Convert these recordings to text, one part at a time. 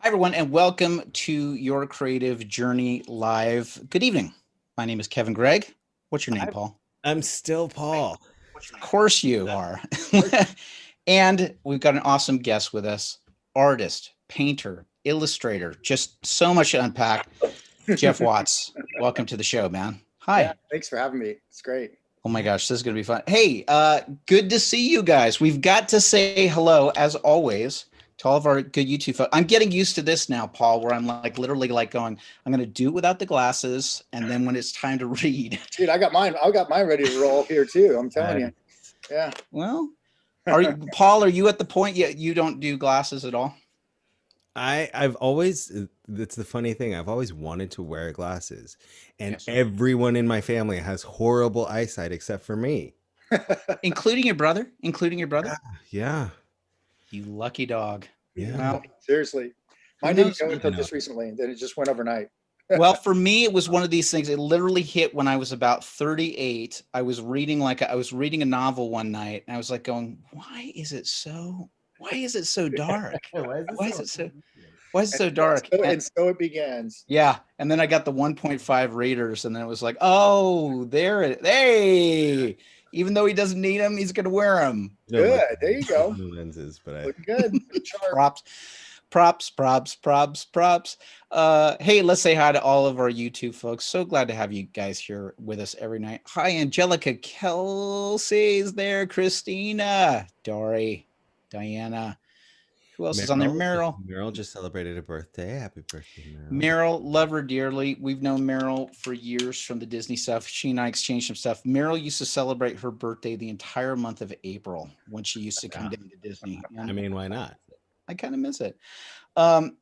everyone, and welcome to Your Creative Journey Live. Good evening. My name is Kevin Gregg. What's your name, I'm, Paul? I'm still Paul. Of course you are. And we've got an awesome guest with us, artist, painter, illustrator, just so much to unpack. Jeff Watts, welcome to the show, man. Yeah, Hi. thanks for having me. It's great. Oh my gosh, this is going to be fun. Hey, good to see you guys. We've got to say hello, as always, to all of our good YouTube folks. I'm getting used to this now, Paul, where I'm like literally like going, I'm going to do it without the glasses. And then when it's time to read. Dude, I got mine. I got mine ready to roll here too. I'm telling you. Yeah. Well, Paul, are you at the point yet you don't do glasses at all? I've always, that's the funny thing. I've always wanted to wear glasses, and Yes. everyone in my family has horrible eyesight except for me. Including your brother? Including your brother? Yeah. You lucky dog. Yeah. Well, Seriously. who Mine didn't knows? go until just recently. Then it just went overnight. Well, for me, it was one of these things. It literally hit when I was about 38. I was reading a novel one night, and I was like going, why is it so dark? Why is it so dark? And so it begins. Yeah. And then I got the 1.5 readers, and then it was like, oh, hey, even though he doesn't need them, he's going to wear them. No, Good. There you go. no lenses, but Looking good. Sharp. Props. Hey, let's say hi to all of our YouTube folks. So glad to have you guys here with us every night. Hi, Angelica. Kelsey's there. Christina, Dory, Diana. Who else is on there? Meryl. Meryl just celebrated a birthday. Happy birthday, Meryl. Meryl, love her dearly. We've known Meryl for years from the Disney stuff. She and I exchanged some stuff. Meryl used to celebrate her birthday the entire month of April when she used to come down to Disney. I mean, why not? I kind of miss it.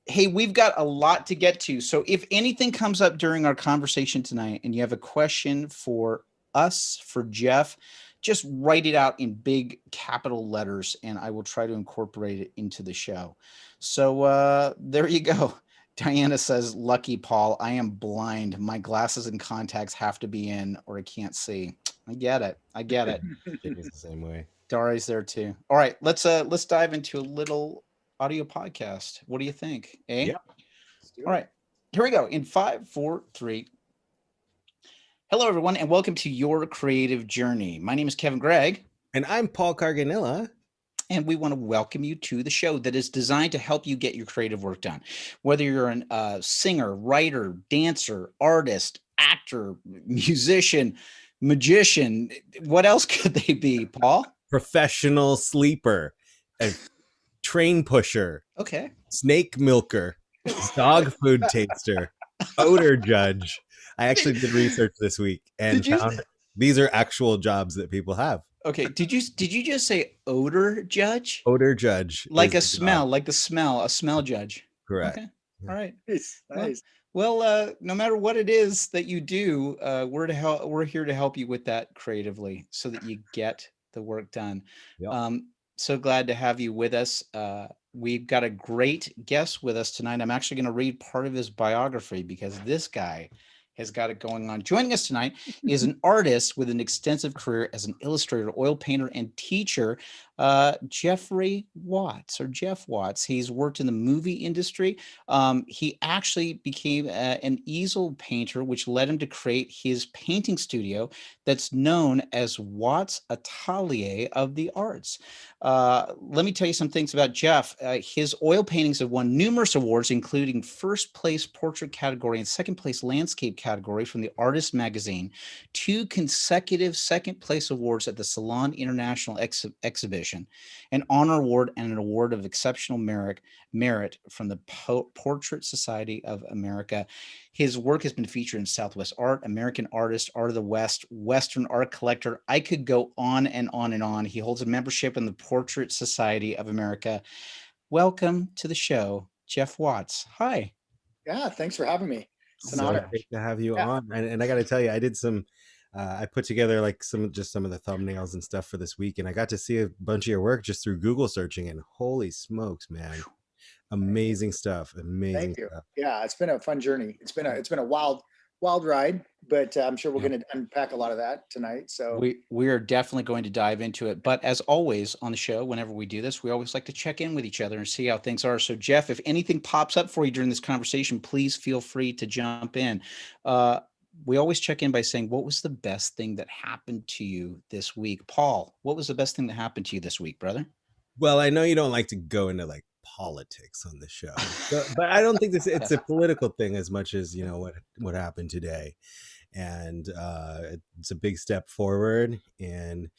Hey, we've got a lot to get to. So if anything comes up during our conversation tonight and you have a question for us, for Jeff, just write it out in big capital letters and I will try to incorporate it into the show. So there you go. Diana says, lucky Paul, I am blind. My glasses and contacts have to be in or I can't see. I get it. Jamie's the same way. Dari's there too. All right, let's dive into a little audio podcast. What do you think? Yeah. All right, here we go. In 5, 4, 3. Hello, everyone, and welcome to Your Creative Journey. My name is Kevin Gregg. And I'm Paul Carganilla. And we want to welcome you to the show that is designed to help you get your creative work done. Whether you're a singer, writer, dancer, artist, actor, musician, magician, what else could they be, Paul? Professional sleeper. Train pusher, okay, snake milker, dog food taster, odor judge. I actually did research this week and found these are actual jobs that people have. Okay, did you just say odor judge? Odor judge, like a smell, like a smell judge. Correct. Okay, all right, nice. Well, no matter what it is that you do, we're here to help you with that creatively, so that you get the work done. Yep. So glad to have you with us. We've got a great guest with us tonight. I'm actually going to read part of his biography because this guy has got it going on. Joining us tonight is an artist with an extensive career as an illustrator, oil painter, and teacher, Jeff Watts. He's worked in the movie industry. He actually became an easel painter, which led him to create his painting studio that's known as Watts Atelier of the Arts. Let me tell you some things about Jeff. His oil paintings have won numerous awards, including first place portrait category and second place landscape category from the Artist magazine, 2 consecutive second place awards at the Salon International Exhibition, an honor award and an award of exceptional merit from the Portrait Society of America. His work has been featured in Southwest Art, American Artist, Art of the West, Western Art Collector. I could go on and on and on. He holds a membership in the Portrait Society of America. Welcome to the show, Jeff Watts. Hi. Yeah, thanks for having me. It's an honor to have you on. And I got to tell you, I did I put together like some of the thumbnails and stuff for this week, and I got to see a bunch of your work just through Google searching, and holy smokes, man. Amazing stuff. Amazing Thank you. stuff. Yeah, it's been a fun journey. It's been a wild wild ride, but I'm sure we're going to unpack a lot of that tonight. So we are definitely going to dive into it. But as always on the show, whenever we do this, we always like to check in with each other and see how things are. So Jeff, if anything pops up for you during this conversation, please feel free to jump in. We always check in by saying, what was the best thing that happened to you this week? Paul, what was the best thing that happened to you this week, brother? Well, I know you don't like to go into like politics on the show, but I don't think it's a political thing as much as, what happened today. And it's a big step forward and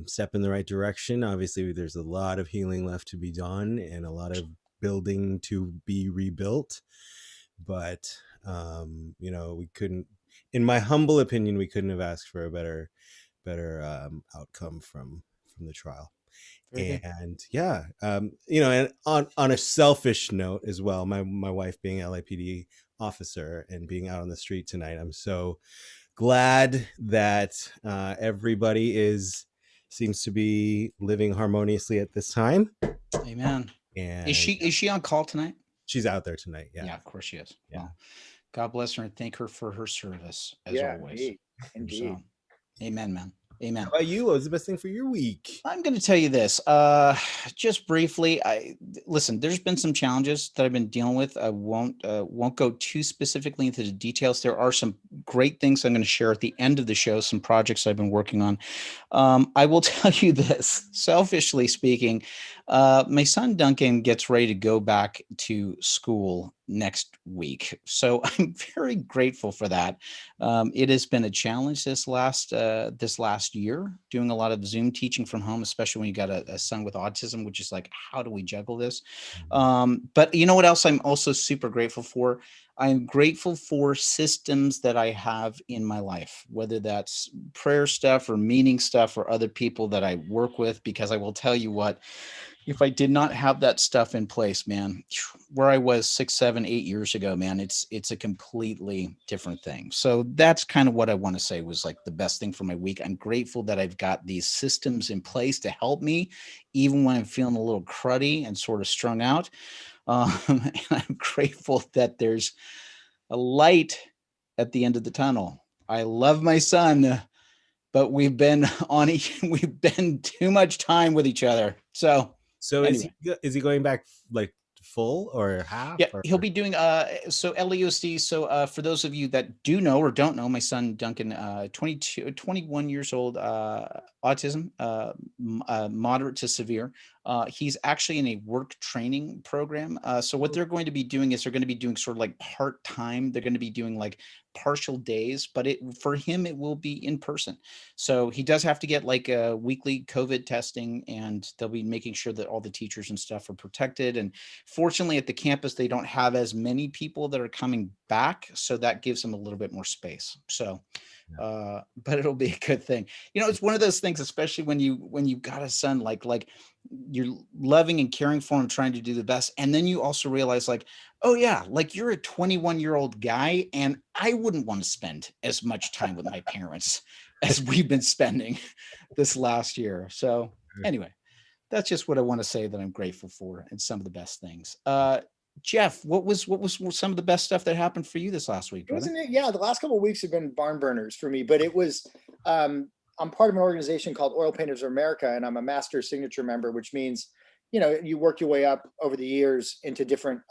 step in the right direction. Obviously, there's a lot of healing left to be done and a lot of building to be rebuilt. But, we couldn't, in my humble opinion, we couldn't have asked for a better outcome from the trial. And and on a selfish note as well, my wife being LAPD officer and being out on the street tonight, I'm so glad that everybody seems to be living harmoniously at this time. Amen. And is she on call tonight? She's out there tonight. Yeah, of course she is. Yeah. Well, God bless her and thank her for her service as always. Indeed. So, amen, man. Amen. How about you? What was the best thing for your week? I'm going to tell you this, just briefly. Listen, there's been some challenges that I've been dealing with. I won't go too specifically into the details. There are some great things I'm going to share at the end of the show, some projects I've been working on. I will tell you this, selfishly speaking, my son Duncan gets ready to go back to school next week. So I'm very grateful for that. It has been a challenge this last year, doing a lot of Zoom teaching from home, especially when you got a son with autism, which is like, how do we juggle this? But you know what else I'm also super grateful for? I'm grateful for systems that I have in my life, whether that's prayer stuff or meaning stuff or other people that I work with, because I will tell you what, if I did not have that stuff in place, man, where I was 6, 7, 8 years ago, man, it's a completely different thing. So that's kind of what I want to say was like the best thing for my week. I'm grateful that I've got these systems in place to help me, even when I'm feeling a little cruddy and sort of strung out. And I'm grateful that there's a light at the end of the tunnel. I love my son, but we've been too much time with each other. So anyway. Is he going back like full or half? Yeah, he'll be doing so LEOC. So for those of you that do know or don't know, my son Duncan, 21 years old, autism, moderate to severe. He's actually in a work training program. So what they're going to be doing is they're going to be doing sort of like part-time. They're going to be doing like partial days, but for him, it will be in person. So he does have to get like a weekly COVID testing, and they'll be making sure that all the teachers and stuff are protected. And fortunately at the campus, they don't have as many people that are coming back. So that gives them a little bit more space. So, but it'll be a good thing. It's one of those things, especially when you've got a son, like you're loving and caring for him, trying to do the best. And then you also realize like, oh yeah, like you're a 21-year-old guy and I wouldn't want to spend as much time with my parents as we've been spending this last year. So anyway, that's just what I want to say that I'm grateful for and some of the best things. Jeff, what was some of the best stuff that happened for you this last week, brother? Wasn't it? Yeah, the last couple of weeks have been barn burners for me, but it was, I'm part of an organization called Oil Painters of America, and I'm a master signature member, which means, you work your way up over the years into different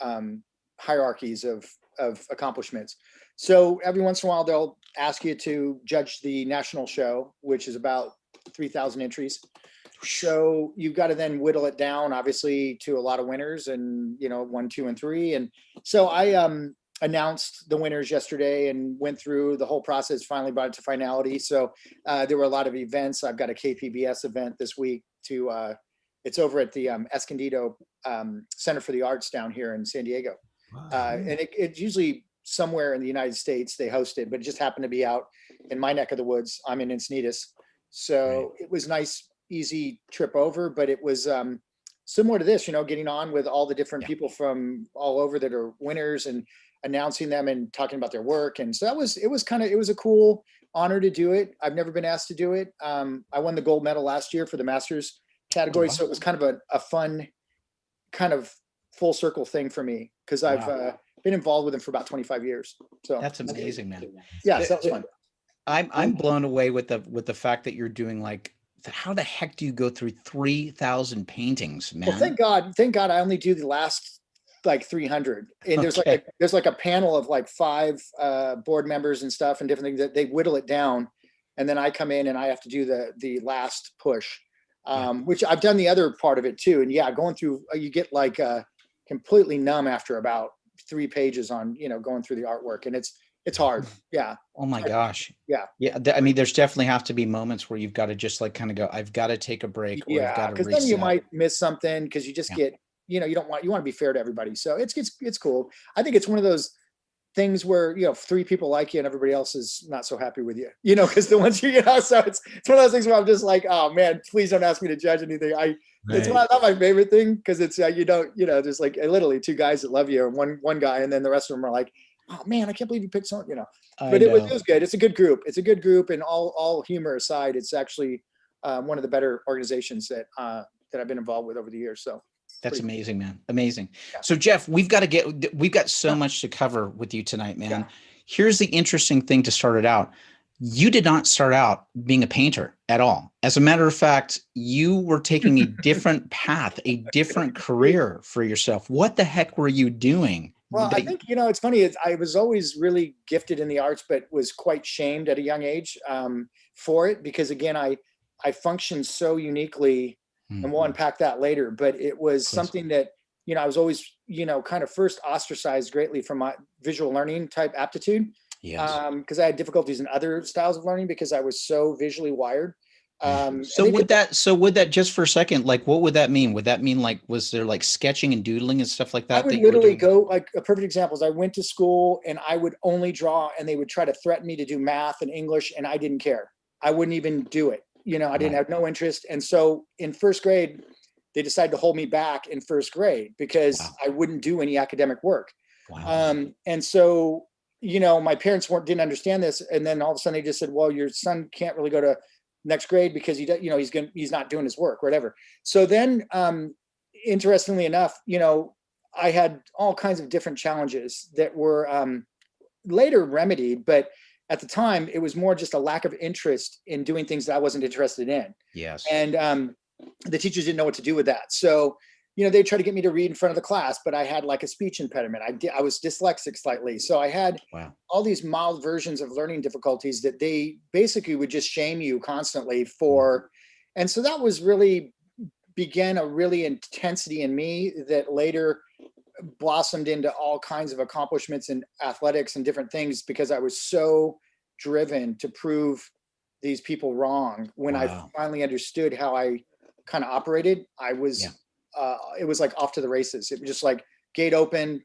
hierarchies of accomplishments. So every once in a while, they'll ask you to judge the national show, which is about 3,000 entries. So you've got to then whittle it down, obviously, to a lot of winners and, 1, 2, and 3. And so I announced the winners yesterday and went through the whole process, finally brought it to finality. So there were a lot of events. I've got a KPBS event this week it's over at the Escondido Center for the Arts down here in San Diego. Wow. And it's usually somewhere in the United States they host it, but it just happened to be out in my neck of the woods. I'm in Encinitas. So It was nice, easy trip over, but it was similar to this, getting on with all the different people from all over that are winners and announcing them and talking about their work. And so it was a cool honor to do it. I've never been asked to do it. I won the gold medal last year for the Masters category. So it was kind of a fun kind of full circle thing for me, because I've been involved with him for about 25 years. So That's amazing, man. yeah, so that was fun. I'm blown away with the fact that you're doing like, how the heck do you go through 3,000 paintings, man? Well, thank God I only do the last like 300. And Okay. there's like a panel of like 5 board members and stuff and different things that they whittle it down. And then I come in and I have to do the last push, which I've done the other part of it too. And yeah, going through, you get like completely numb after about 3 pages on, going through the artwork, and it's hard. Yeah. Oh my gosh. Yeah. Yeah. I mean, there's definitely have to be moments where you've got to just like kind of go, I've got to take a break, or I've got to because reset. then you might miss something because you just get, you want to be fair to everybody. So it's cool. I think it's one of those things where 3 people like you and everybody else is not so happy with you, because the ones so it's one of those things where I'm just like, oh man, please don't ask me to judge anything. It's not my favorite thing, because it's there's like literally 2 guys that love you, and one guy, and then the rest of them are like, oh man, I can't believe you picked someone, but it was good. It's a good group. And all humor aside, it's actually one of the better organizations that I've been involved with over the years. So that's amazing, man. Amazing. Yeah. So Jeff, we've got so much to cover with you tonight, man. Yeah. Here's the interesting thing to start it out. You did not start out being a painter at all. As a matter of fact, you were taking a different path, a different career for yourself. What the heck were you doing? Well, I think, it's funny. I was always really gifted in the arts, but was quite shamed at a young age for it, because again, I functioned so uniquely. And we'll unpack that later, but it was something that, I was always, kind of first ostracized greatly from my visual learning type aptitude. Yes. Because I had difficulties in other styles of learning because I was so visually wired. So would that just for a second, like, what would that mean? Would that mean like, was there like sketching and doodling and stuff like that? I would literally go, like a perfect example is I went to school and I would only draw, and they would try to threaten me to do math and English, and I didn't care. I wouldn't even do it. I didn't have no interest. And so in first grade, they decided to hold me back in first grade because I wouldn't do any academic work. Wow. And so, my parents didn't understand this. And then all of a sudden they just said, well, your son can't really go to next grade because he's not doing his work, or whatever. So then, interestingly enough, I had all kinds of different challenges that were later remedied, but at the time, it was more just a lack of interest in doing things that I wasn't interested in. Yes. And the teachers didn't know what to do with that. So, they tried to get me to read in front of the class, but I had like a speech impediment. I was dyslexic slightly. So I had all these mild versions of learning difficulties that they basically would just shame you constantly for. And so that was really began a really intensity in me that later blossomed into all kinds of accomplishments in athletics and different things, because I was so driven to prove these people wrong. When I finally understood how I kind of operated, I was, it was like off to the races. It was just like gate open.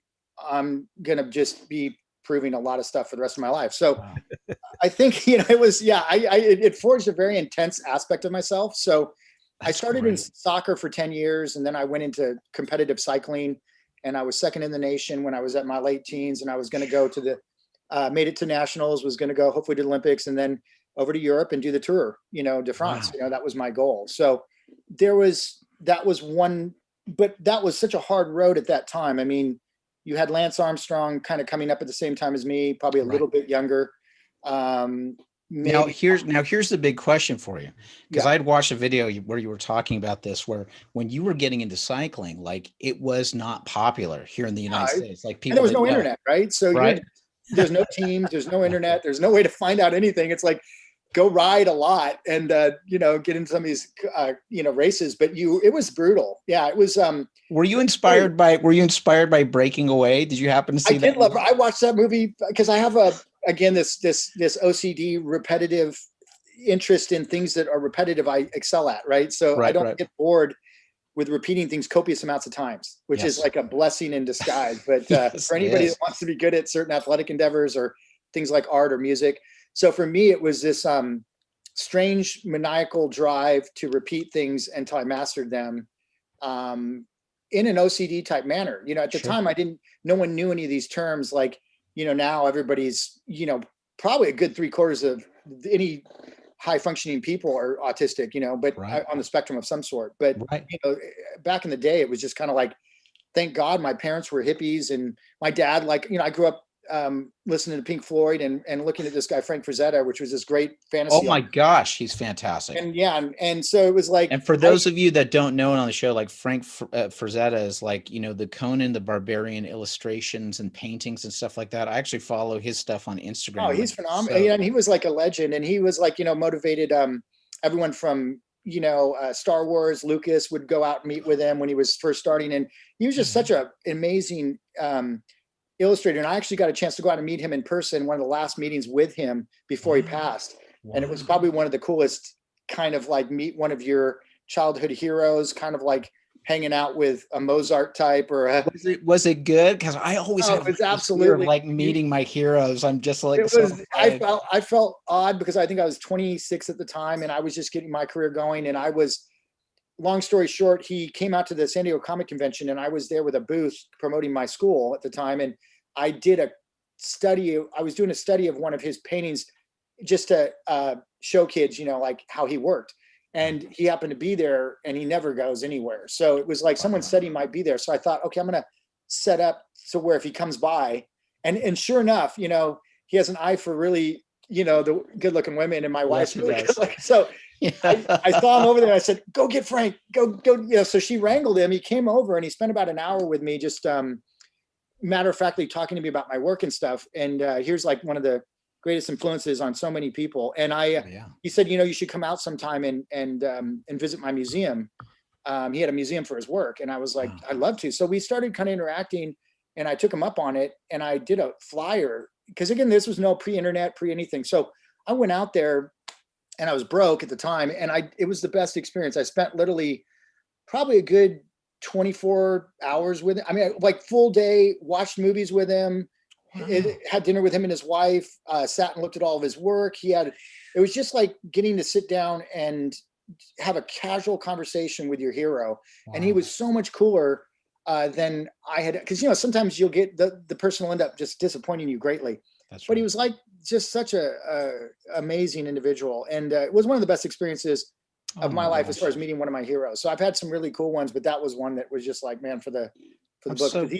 I'm going to just be proving a lot of stuff for the rest of my life. So I think, it was, it forged a very intense aspect of myself. So I started in soccer for 10 years, and then I went into competitive cycling. And I was second in the nation when I was at my late teens, and I was going to go to made it to nationals, was going to go hopefully to the Olympics, and then over to Europe and do the Tour, de France. That was my goal. So that was one, but that was such a hard road at that time. I mean, you had Lance Armstrong kind of coming up at the same time as me, probably a little bit younger. Now here's the big question for you, because I'd watched a video where you were talking about this, where when you were getting into cycling, like it was not popular here in the United States. Like people, and there was no internet, right? So there's no teams, there's no internet, there's no way to find out anything. It's like go ride a lot and get into some of these races, but it was brutal. Yeah, it was. Were you inspired by Breaking Away? Did you happen to see that? I watched that movie because I have this OCD repetitive interest in things that are repetitive. I excel at, right? So I don't get bored with repeating things copious amounts of times, which is like a blessing in disguise. But for anybody that wants to be good at certain athletic endeavors or things like art or music. So for me, it was this strange maniacal drive to repeat things until I mastered them in an OCD type manner. At the time, no one knew any of these terms. Like, now everybody's, probably a good 3/4 of any high functioning people are autistic, but on the spectrum of some sort. But, back in the day, it was just kind of like, thank God my parents were hippies, and my dad, like, you know, I grew up listening to Pink Floyd and looking at this guy, Frank Frazetta, which was this great Oh fantasy my author. gosh, he's fantastic. And yeah, and so it was like, And for those of you that don't know it on the show, like Frank Frazetta is like, you know, the Conan the Barbarian illustrations and paintings and stuff like that. I actually follow his stuff on Instagram. oh, he's Like, phenomenal. so And he was like a legend, and he was like, you know, motivated everyone from, you know, Star Wars. Lucas would go out and meet with him when he was first starting, and he was just such an amazing illustrator. And I actually got a chance to go out and meet him in person, one of the last meetings with him before he passed. And it was probably one of the coolest, kind of like meet one of your childhood heroes, kind of like hanging out with a Mozart type or a, was it good? Because I always oh, have it's this fear absolutely of like meeting my heroes. I'm just like, it so was I felt odd because I think I was 26 at the time, and I was just getting my career going. And I was, long story short, he came out to the San Diego Comic Convention, and I was there with a booth promoting my school at the time. And I did a study. I was doing a study of one of his paintings just to show kids, you know, like how he worked. And he happened to be there, and he never goes anywhere. So it was like someone said he might be there. So I thought, okay, I'm going to set up so where if he comes by, and sure enough, you know, he has an eye for really, you know, the good looking women, and my wife's really good looking. So I saw him over there, and I said, go get Frank, go, you know. So she wrangled him. He came over, and he spent about an hour with me, just matter of factly talking to me about my work and stuff. And here's like one of the greatest influences on so many people. And he said, you know, you should come out sometime and visit my museum. He had a museum for his work. And I was like, I'd love to. So we started kind of interacting, and I took him up on it, and I did a flyer, because again, this was no pre-internet, pre-anything. So I went out there, and I was broke at the time, and it was the best experience. I spent literally probably a good 24 hours with him. I mean, like full day, watched movies with him, had dinner with him and his wife, sat and looked at all of his work. It was just like getting to sit down and have a casual conversation with your hero. Wow. And he was so much cooler than I had, because, you know, sometimes you'll get the person will end up just disappointing you greatly. That's right. But he was like just such a amazing individual. And it was one of the best experiences of my life as far as meeting one of my heroes. So I've had some really cool ones, but that was one that was just like, man, for the book.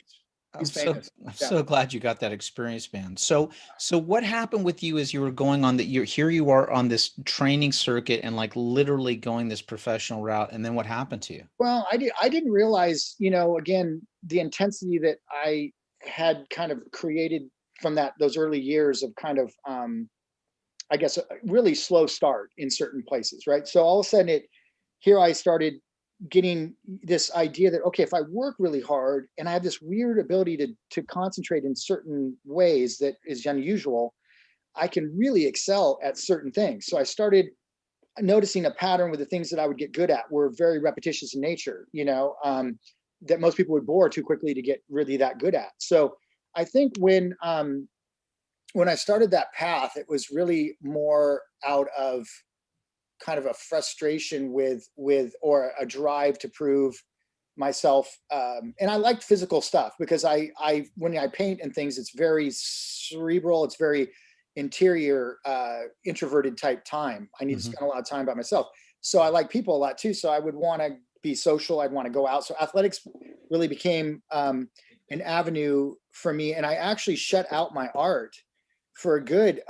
He's famous. I'm so glad you got that experience, man. So what happened with you as you were going on here you are on this training circuit and like literally going this professional route. And then what happened to you? Well, I didn't realize, you know, again, the intensity that I had kind of created from those early years of kind of, I guess, a really slow start in certain places, right? So all of a sudden here I started getting this idea that, okay, if I work really hard and I have this weird ability to concentrate in certain ways that is unusual, I can really excel at certain things. So I started noticing a pattern with the things that I would get good at were very repetitious in nature, you know, that most people would bore too quickly to get really that good at. So I think when I started that path, it was really more out of kind of a frustration with or a drive to prove myself. And I liked physical stuff because when I paint and things, it's very cerebral. It's very interior, introverted type time. I need to spend a lot of time by myself. So I like people a lot too. So I would want to be social. I'd want to go out. So athletics really became an avenue for me. And I actually shut out my art for a good,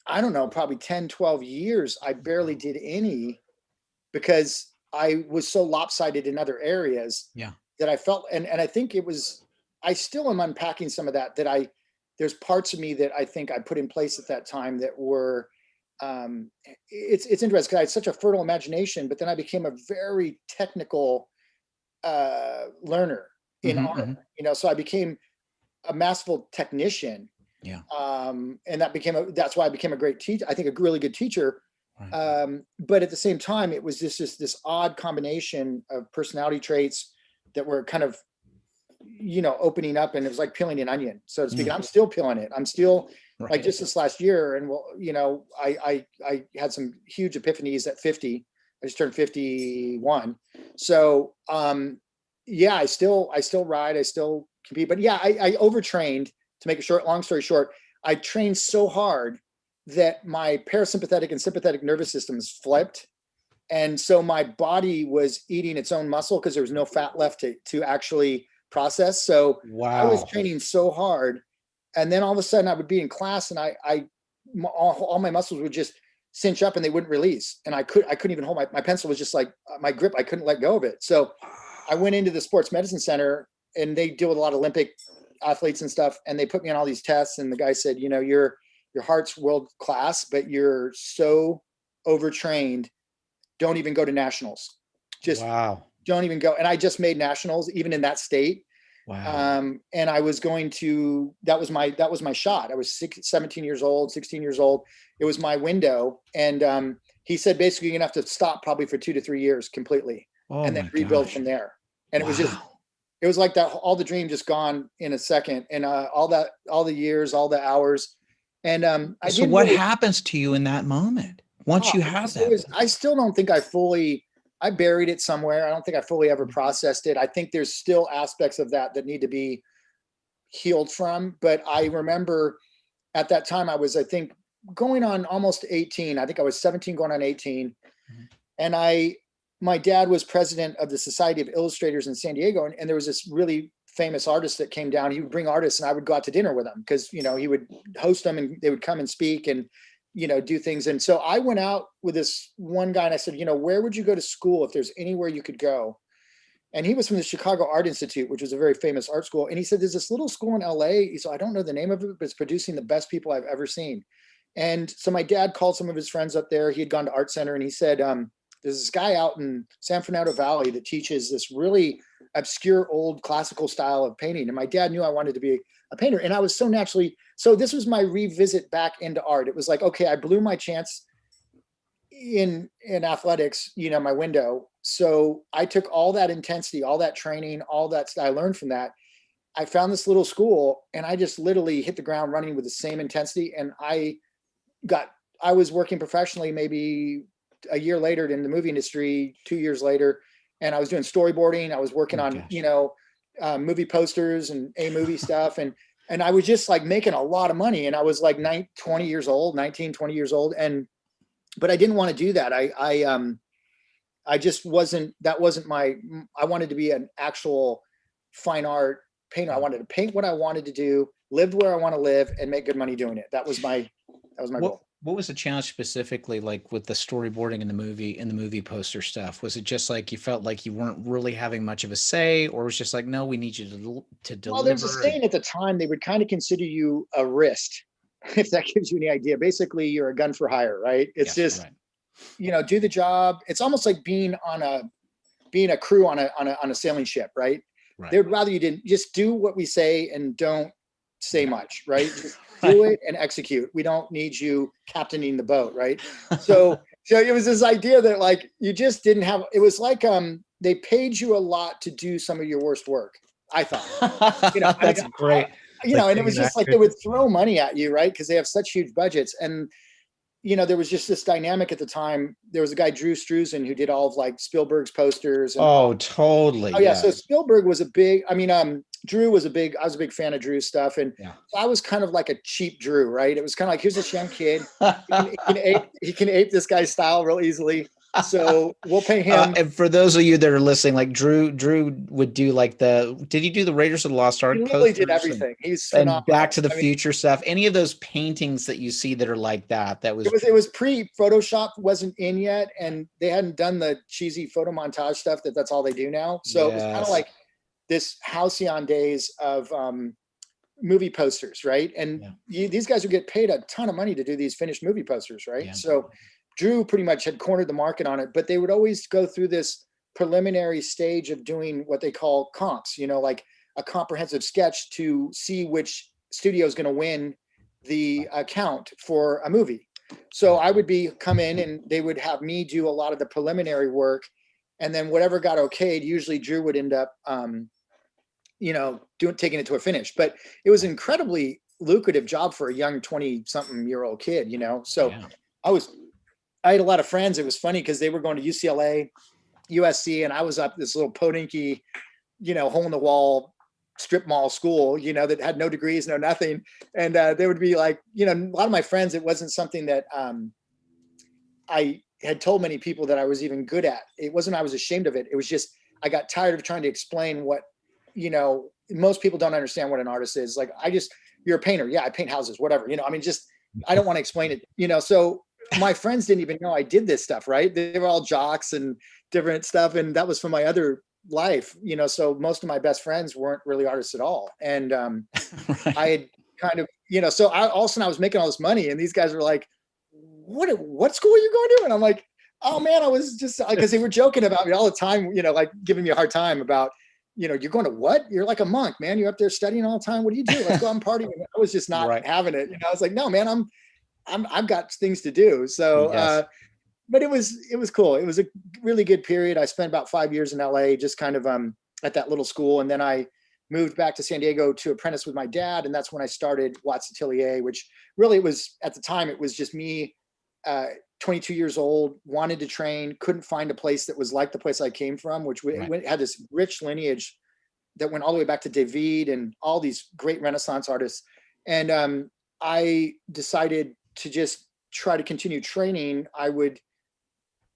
I don't know, probably 10, 12 years. I barely did any because I was so lopsided in other areas that I felt, and I think I still am unpacking some of that there's parts of me that I think I put in place at that time that were, it's interesting because I had such a fertile imagination, but then I became a very technical learner in art, you know, so I became a masterful technician. Yeah. And that's why I became a great teacher. I think a really good teacher. Right. But at the same time, it was just this odd combination of personality traits that were kind of, you know, opening up, and it was like peeling an onion, so to speak. And I'm still peeling it. I'm still like just this last year. And well, you know, I had some huge epiphanies at 50. I just turned 51. So, yeah, I still ride, I still compete, but yeah, I overtrained. To make a long story short, I trained so hard that my parasympathetic and sympathetic nervous systems flipped. And so my body was eating its own muscle because there was no fat left to actually process. So I was Wow. training so hard. And then all of a sudden I would be in class and all my muscles would just cinch up and they wouldn't release. And I couldn't even hold my pencil was just like my grip. I couldn't let go of it. So I went into the sports medicine center and they deal with a lot of Olympic athletes and stuff. And they put me on all these tests. And the guy said, you know, your heart's world class, but you're so overtrained. Don't even go to nationals. Just Wow. don't even go. And I just made nationals, even in that state. Wow. And I was going to, that was my shot. I was 17 years old, 16 years old. It was my window. And he said, basically, you're gonna have to stop probably for 2 to 3 years completely Oh and then my rebuild gosh. from there. And Wow. it was like that, all the dream just gone in a second. And all the years, all the hours. And I So didn't what really, happens to you in that moment once you have that? I still don't think I buried it somewhere. I don't think I fully ever processed it. I think there's still aspects of that need to be healed from. But I remember at that time I was, I think, going on almost 18. I think I was 17 going on 18. Mhm. And my dad was president of the Society of Illustrators in San Diego. And there was this really famous artist that came down. He would bring artists and I would go out to dinner with him because, you know, he would host them and they would come and speak and, you know, do things. And so I went out with this one guy and I said, you know, where would you go to school if there's anywhere you could go? And he was from the Chicago Art Institute, which was a very famous art school. And he said, there's this little school in LA. He said, I don't know the name of it, but it's producing the best people I've ever seen. And so my dad called some of his friends up there. He had gone to Art Center and he said, there's this guy out in San Fernando Valley that teaches this really obscure old classical style of painting. And my dad knew I wanted to be a painter. And I was so naturally, so this was my revisit back into art. It was like, okay, I blew my chance in athletics, you know, my window. So I took all that intensity, all that training, all that I learned from that. I found this little school and I just literally hit the ground running with the same intensity. And I was working professionally maybe a year later in the movie industry, 2 years later, and I was doing storyboarding. I was working on, you know, movie posters and movie stuff. And I was just like making a lot of money. And I was like 20 years old. But I didn't want to do that. I just wasn't, that wasn't I wanted to be an actual fine art painter. I wanted to paint what I wanted to do, lived where I want to live and make good money doing it. That was my goal. What was the challenge specifically, like with the storyboarding in the movie poster stuff? Was it just like you felt like you weren't really having much of a say, or was it just like, no, we need you to deliver? Well, there's a saying at the time, they would kind of consider you a wrist, if that gives you any idea. Basically, you're a gun for hire, right? It's just, you know, do the job. It's almost like being a crew on a sailing ship, right? They would rather you didn't just do what we say and don't say much, right? Just do it and execute. We don't need you captaining the boat, right? So it was this idea that like you just didn't have. It was like they paid you a lot to do some of your worst work. I thought, you know, that's great. You know, and it was just like they would throw money at you, right? Because they have such huge budgets. And you know, there was just this dynamic at the time. There was a guy, Drew Struzan, who did all of like Spielberg's posters. And totally. Oh yeah. So Spielberg was Drew was I was a big fan of Drew's stuff. And so I was kind of like a cheap Drew, right? It was kind of like, here's this young kid. He can ape this guy's style real easily. So we'll pay him. And for those of you that are listening, like Drew would do like did he do the Raiders of the Lost Ark? He literally did everything. He's phenomenal. And Back to the Future stuff. Any of those paintings that you see that are like that was it was pre-Photoshop, wasn't in yet, and they hadn't done the cheesy photo montage stuff that's all they do now. So it was kind of like this halcyon days of movie posters, right? And these guys would get paid a ton of money to do these finished movie posters, right? Yeah. So Drew pretty much had cornered the market on it, but they would always go through this preliminary stage of doing what they call comps, you know, like a comprehensive sketch to see which studio is going to win the account for a movie. So I would come in and they would have me do a lot of the preliminary work, and then whatever got okayed, usually Drew would end up, you know, taking it to a finish. But it was an incredibly lucrative job for a young 20-something-year-old kid, you know. So I had a lot of friends. It was funny because they were going to UCLA, USC, and I was up this little podinky, you know, hole in the wall strip mall school, you know, that had no degrees, no nothing. And they would be like, you know, a lot of my friends, it wasn't something that had told many people that I was even good at. It wasn't I was ashamed of it. It was just I got tired of trying to explain what, most people don't understand what an artist is. Like, you're a painter. Yeah, I paint houses, whatever. I mean, just I don't want to explain it. So my friends didn't even know I did this stuff, right? They were all jocks and different stuff, and that was from my other life. So most of my best friends weren't really artists at all, and Right. I had kind of, so all of a sudden I was making all this money, and these guys were like, what school are you going to? And I'm like, oh man, I was just, because they were joking about me all the time, like giving me a hard time about, you're going to what? You're like a monk, man. You're up there studying all the time. What do you do? Let's go out and party. I was just not Right. having it. I was like, no, man, I've got things to do. So, Yes. but it was cool. It was a really good period. I spent about 5 years in LA, just kind of at that little school. And then I moved back to San Diego to apprentice with my dad. And that's when I started Watts Atelier, which really was, at the time, it was just me, 22 years old, wanted to train, couldn't find a place that was like the place I came from, which had this rich lineage that went all the way back to David and all these great Renaissance artists. And I decided to just try to continue training. I would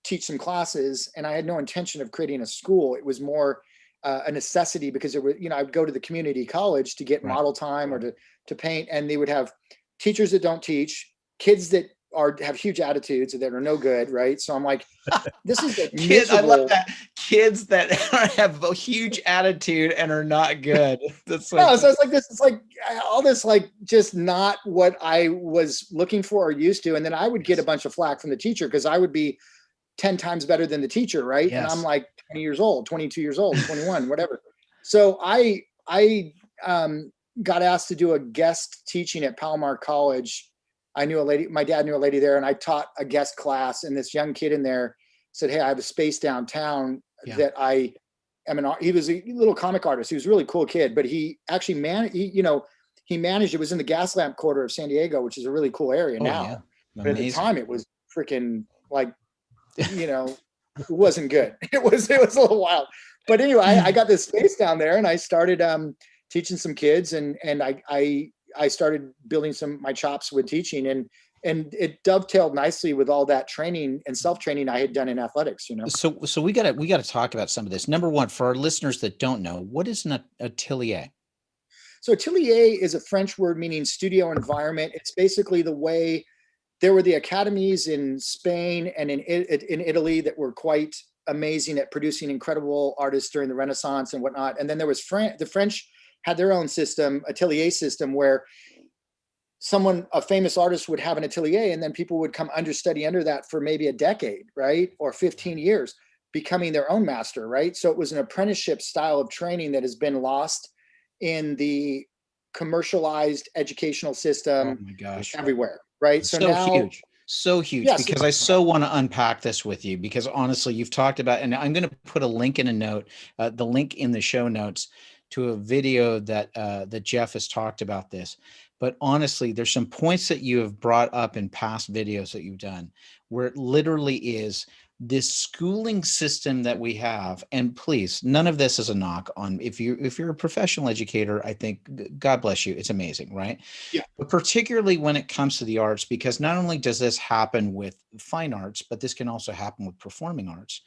teach some classes, and I had no intention of creating a school. It was more a necessity, because it was, I'd go to the community college to get model time or to paint, and they would have teachers that don't teach, kids that have huge attitudes that are no good, right? So I'm like, this is a kids. I love that. Kids that have a huge attitude and are not good. That's so it's like this. It's like all this, like just not what I was looking for or used to. And then I would get a bunch of flack from the teacher because I would be 10 times better than the teacher, right? Yes. And I'm like 20 years old, 22 years old, 21, whatever. So I got asked to do a guest teaching at Palomar College. I knew a lady, my dad knew a lady there, and I taught a guest class, and this young kid in there said, hey, I have a space downtown that I am he was a little comic artist. He was a really cool kid, but he actually he managed, it was in the Gaslamp quarter of San Diego, which is a really cool area now. Yeah. But at the time it was freaking like, it wasn't good. It was a little wild. But anyway, I got this space down there, and I started teaching some kids, and I started building my chops with teaching, and it dovetailed nicely with all that training and self-training I had done in athletics, So we gotta talk about some of this. Number one, for our listeners that don't know, what is an atelier? So atelier is a French word meaning studio environment. It's basically the way there were the academies in Spain and in Italy that were quite amazing at producing incredible artists during the Renaissance and whatnot. And then there was the French had their own system, atelier system, where a famous artist would have an atelier, and then people would come understudy under that for maybe a decade, right? Or 15 years, becoming their own master, right? So it was an apprenticeship style of training that has been lost in the commercialized educational system everywhere, right? So now, so huge, yes, because I so want to unpack this with you, because honestly, you've talked about, and I'm going to put a link in a note, the link in the show notes to a video that Jeff has talked about this. But honestly, there's some points that you have brought up in past videos that you've done where it literally is this schooling system that we have. And please, none of this is a knock on, if you're a professional educator, I think God bless you. It's amazing, right? Yeah. But particularly when it comes to the arts, because not only does this happen with fine arts, but this can also happen with performing arts.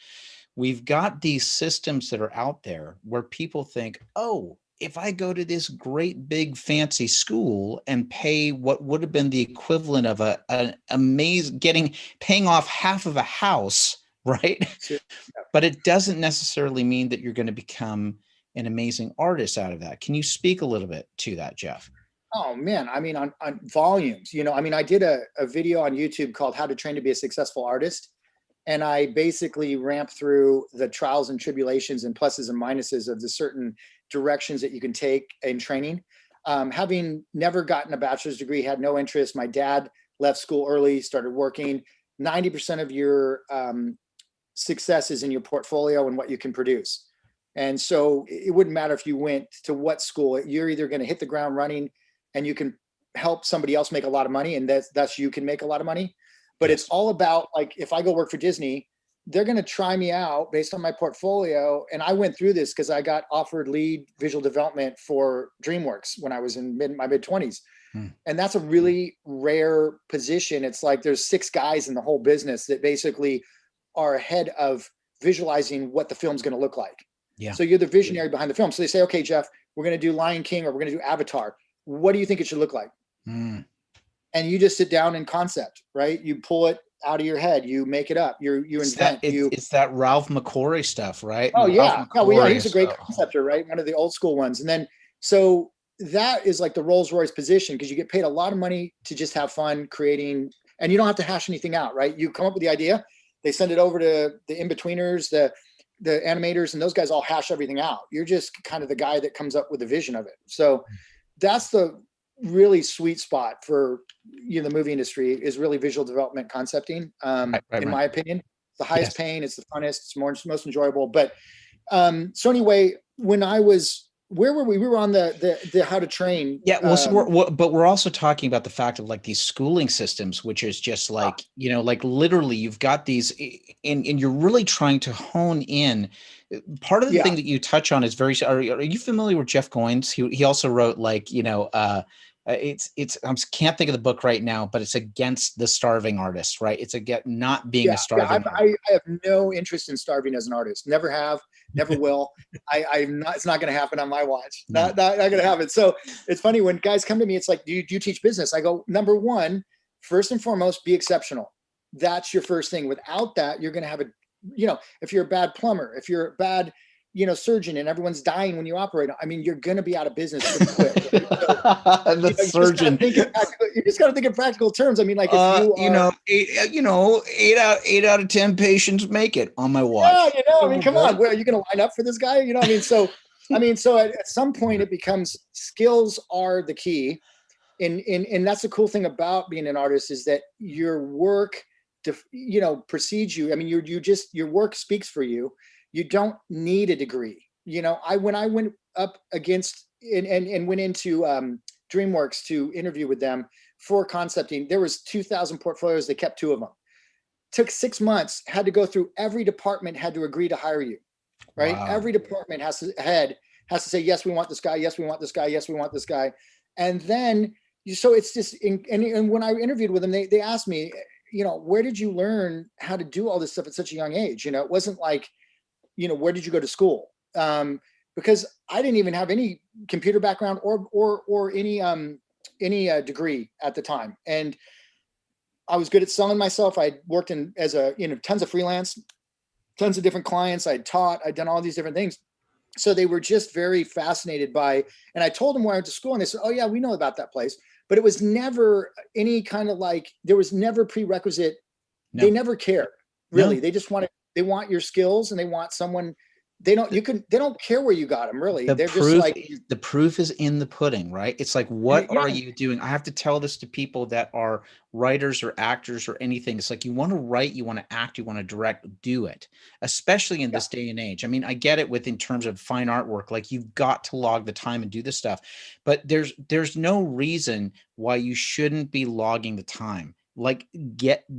We've got these systems that are out there where people think, oh, if I go to this great big fancy school and pay what would have been the equivalent of an amazing paying off half of a house, right? Sure. Yeah. But it doesn't necessarily mean that you're going to become an amazing artist out of that. Can you speak a little bit to that, Jeff? Oh man, I mean, on volumes, I did a video on YouTube called How to Train to Be a Successful Artist. And I basically ramped through the trials and tribulations and pluses and minuses of the certain directions that you can take in training. Having never gotten a bachelor's degree, had no interest. My dad left school early, started working. 90% of your success is in your portfolio and what you can produce. And so it wouldn't matter if you went to what school. You're either going to hit the ground running and you can help somebody else make a lot of money, and that's you can make a lot of money. But it's all about, like, if I go work for Disney, they're going to try me out based on my portfolio. And I went through this because I got offered lead visual development for DreamWorks when I was in my mid 20s. And that's a really rare position. It's like there's 6 guys in the whole business that basically are ahead of visualizing what the film's going to look like. Yeah. So you're the visionary behind the film. So they say, okay, Jeff, we're going to do Lion King or we're going to do Avatar. What do you think it should look like? And you just sit down and concept, right? You pull it out of your head, you make it up, you invent. It's that Ralph McQuarrie stuff, right? Oh, yeah. Ralph Oh, well, yeah, McQuarrie he's a great conceptor, right? One of the old school ones. And then, so that is like the Rolls Royce position, because you get paid a lot of money to just have fun creating, and you don't have to hash anything out, right? You come up with the idea, they send it over to the in-betweeners, the animators, and those guys all hash everything out. You're just kind of the guy that comes up with the vision of it. So that's the really sweet spot for the movie industry, is really visual development concepting. In my opinion, it's the highest paying, it's the funnest, it's most enjoyable. But so anyway, when I was, where were we? We were on the how to train. Yeah. Well, so but we're also talking about the fact of like these schooling systems, which is just like, like literally you've got these and you're really trying to hone in. Part of the thing that you touch on is very, are you familiar with Jeff Goins? He also wrote like, I can't think of the book right now, but it's against the starving artist, right? It's not being a starving artist. I have no interest in starving as an artist. Never have, never will. I'm not, it's not going to happen on my watch. Not going to happen. So it's funny when guys come to me, it's like, do you teach business? I go, number one, first and foremost, be exceptional. That's your first thing. Without that, you're going to have if you're a bad plumber, if you're a bad, surgeon, and everyone's dying when you operate, I mean, you're going to be out of business pretty quick. The surgeon. You just got to think in practical terms. I mean, like, if you are, 8 out of 10 patients make it on my watch. Yeah, I mean, come on, where are you going to line up for this guy? I mean, so at some point it becomes, skills are the key. And that's the cool thing about being an artist, is that your work, precedes you. I mean, your work speaks for you. You don't need a degree. When I went up against and went into DreamWorks to interview with them for concepting, there was 2,000 portfolios. They kept 2 of them. Took 6 months, had to go through every department, had to agree to hire you, right? Wow. Every department has to say, yes, we want this guy. Yes, we want this guy. Yes, we want this guy. And then, so it's just, and when I interviewed with them, they asked me, where did you learn how to do all this stuff at such a young age? It wasn't like, where did you go to school? Because I didn't even have any computer background or any degree at the time. And I was good at selling myself. I worked as tons of freelance, tons of different clients. I'd taught, I'd done all these different things. So they were just very fascinated by, and I told them where I went to school, and they said, oh yeah, we know about that place. But it was never any kind of like, there was never prerequisite. No. They never cared, really. No. They just they want your skills, and they want someone. They don't care where you got them, really. They're just like, the proof is in the pudding, right? It's like, what are you doing? I have to tell this to people that are writers or actors or anything. It's like, you want to write, you want to act, you want to direct, do it, especially in this day and age. I mean, I get it in terms of fine artwork, like you've got to log the time and do this stuff, but there's no reason why you shouldn't be logging the time. Like,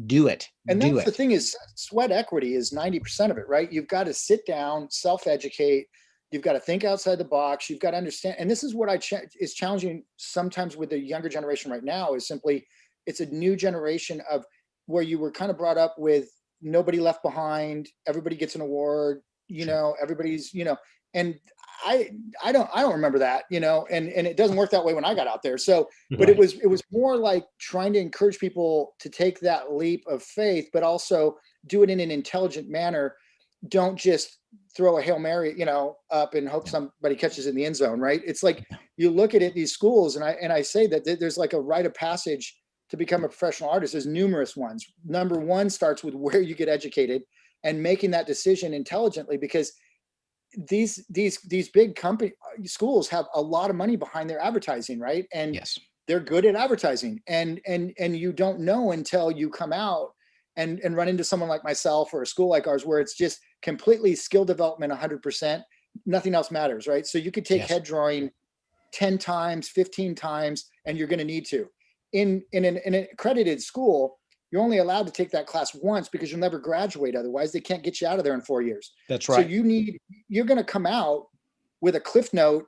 do it. And that's the thing, is sweat equity is 90% of it, right? You've got to sit down, self-educate. You've got to think outside the box. You've got to understand. And this is what is challenging sometimes with the younger generation right now, is simply, it's a new generation of where you were kind of brought up with nobody left behind. Everybody gets an award, everybody's, and I don't remember that, and it doesn't work that way when I got out there. So, but it was more like trying to encourage people to take that leap of faith, but also do it in an intelligent manner. Don't just throw a Hail Mary, up and hope somebody catches it in the end zone, right? It's like, you look at these schools, and I say that there's like a rite of passage to become a professional artist. There's numerous ones. Number one starts with where you get educated and making that decision intelligently, because these big company schools have a lot of money behind their advertising, right? And they're good at advertising, and you don't know until you come out and run into someone like myself or a school like ours, where it's just completely skill development 100%. Nothing else matters, right? So you could take head drawing 10 times, 15 times, and you're going to need to. In an accredited school, you're only allowed to take that class once because you'll never graduate. Otherwise, they can't get you out of there in 4 years. That's So right. you're going to come out with a Cliff Note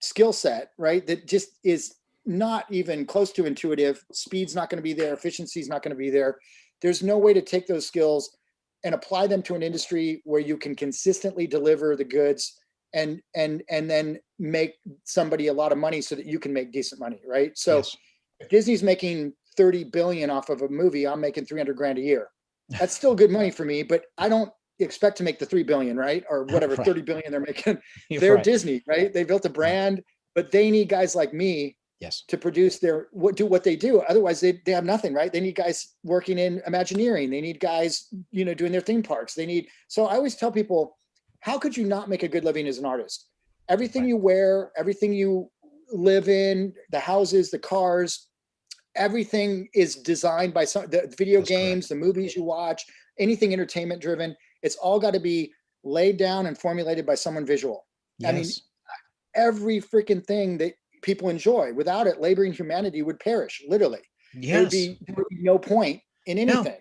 skill set, right? That just is not even close to intuitive. Speed's not going to be there. Efficiency's not going to be there. There's no way to take those skills and apply them to an industry where you can consistently deliver the goods and then make somebody a lot of money so that you can make decent money, right? So Yes. if Disney's making 30 billion off of a movie, I'm making 300 grand a year. That's still good money for me, but I don't expect to make the 3 billion, right? Or whatever, Right. 30 billion they're making. You're They're right. Disney, right? They built a brand, but they need guys like me Yes. to produce do what they do. Otherwise they have nothing, right? They need guys working in Imagineering. They need guys, doing their theme parks. So I always tell people, how could you not make a good living as an artist? Everything Right. you wear, everything you live in, the houses, the cars, everything is designed by the video That's games, correct. the movies you watch, anything entertainment driven. It's all got to be laid down and formulated by someone visual. Yes. I mean, every freaking thing that people enjoy, without it, labor and humanity would perish, literally. Yes. There would be no point in anything.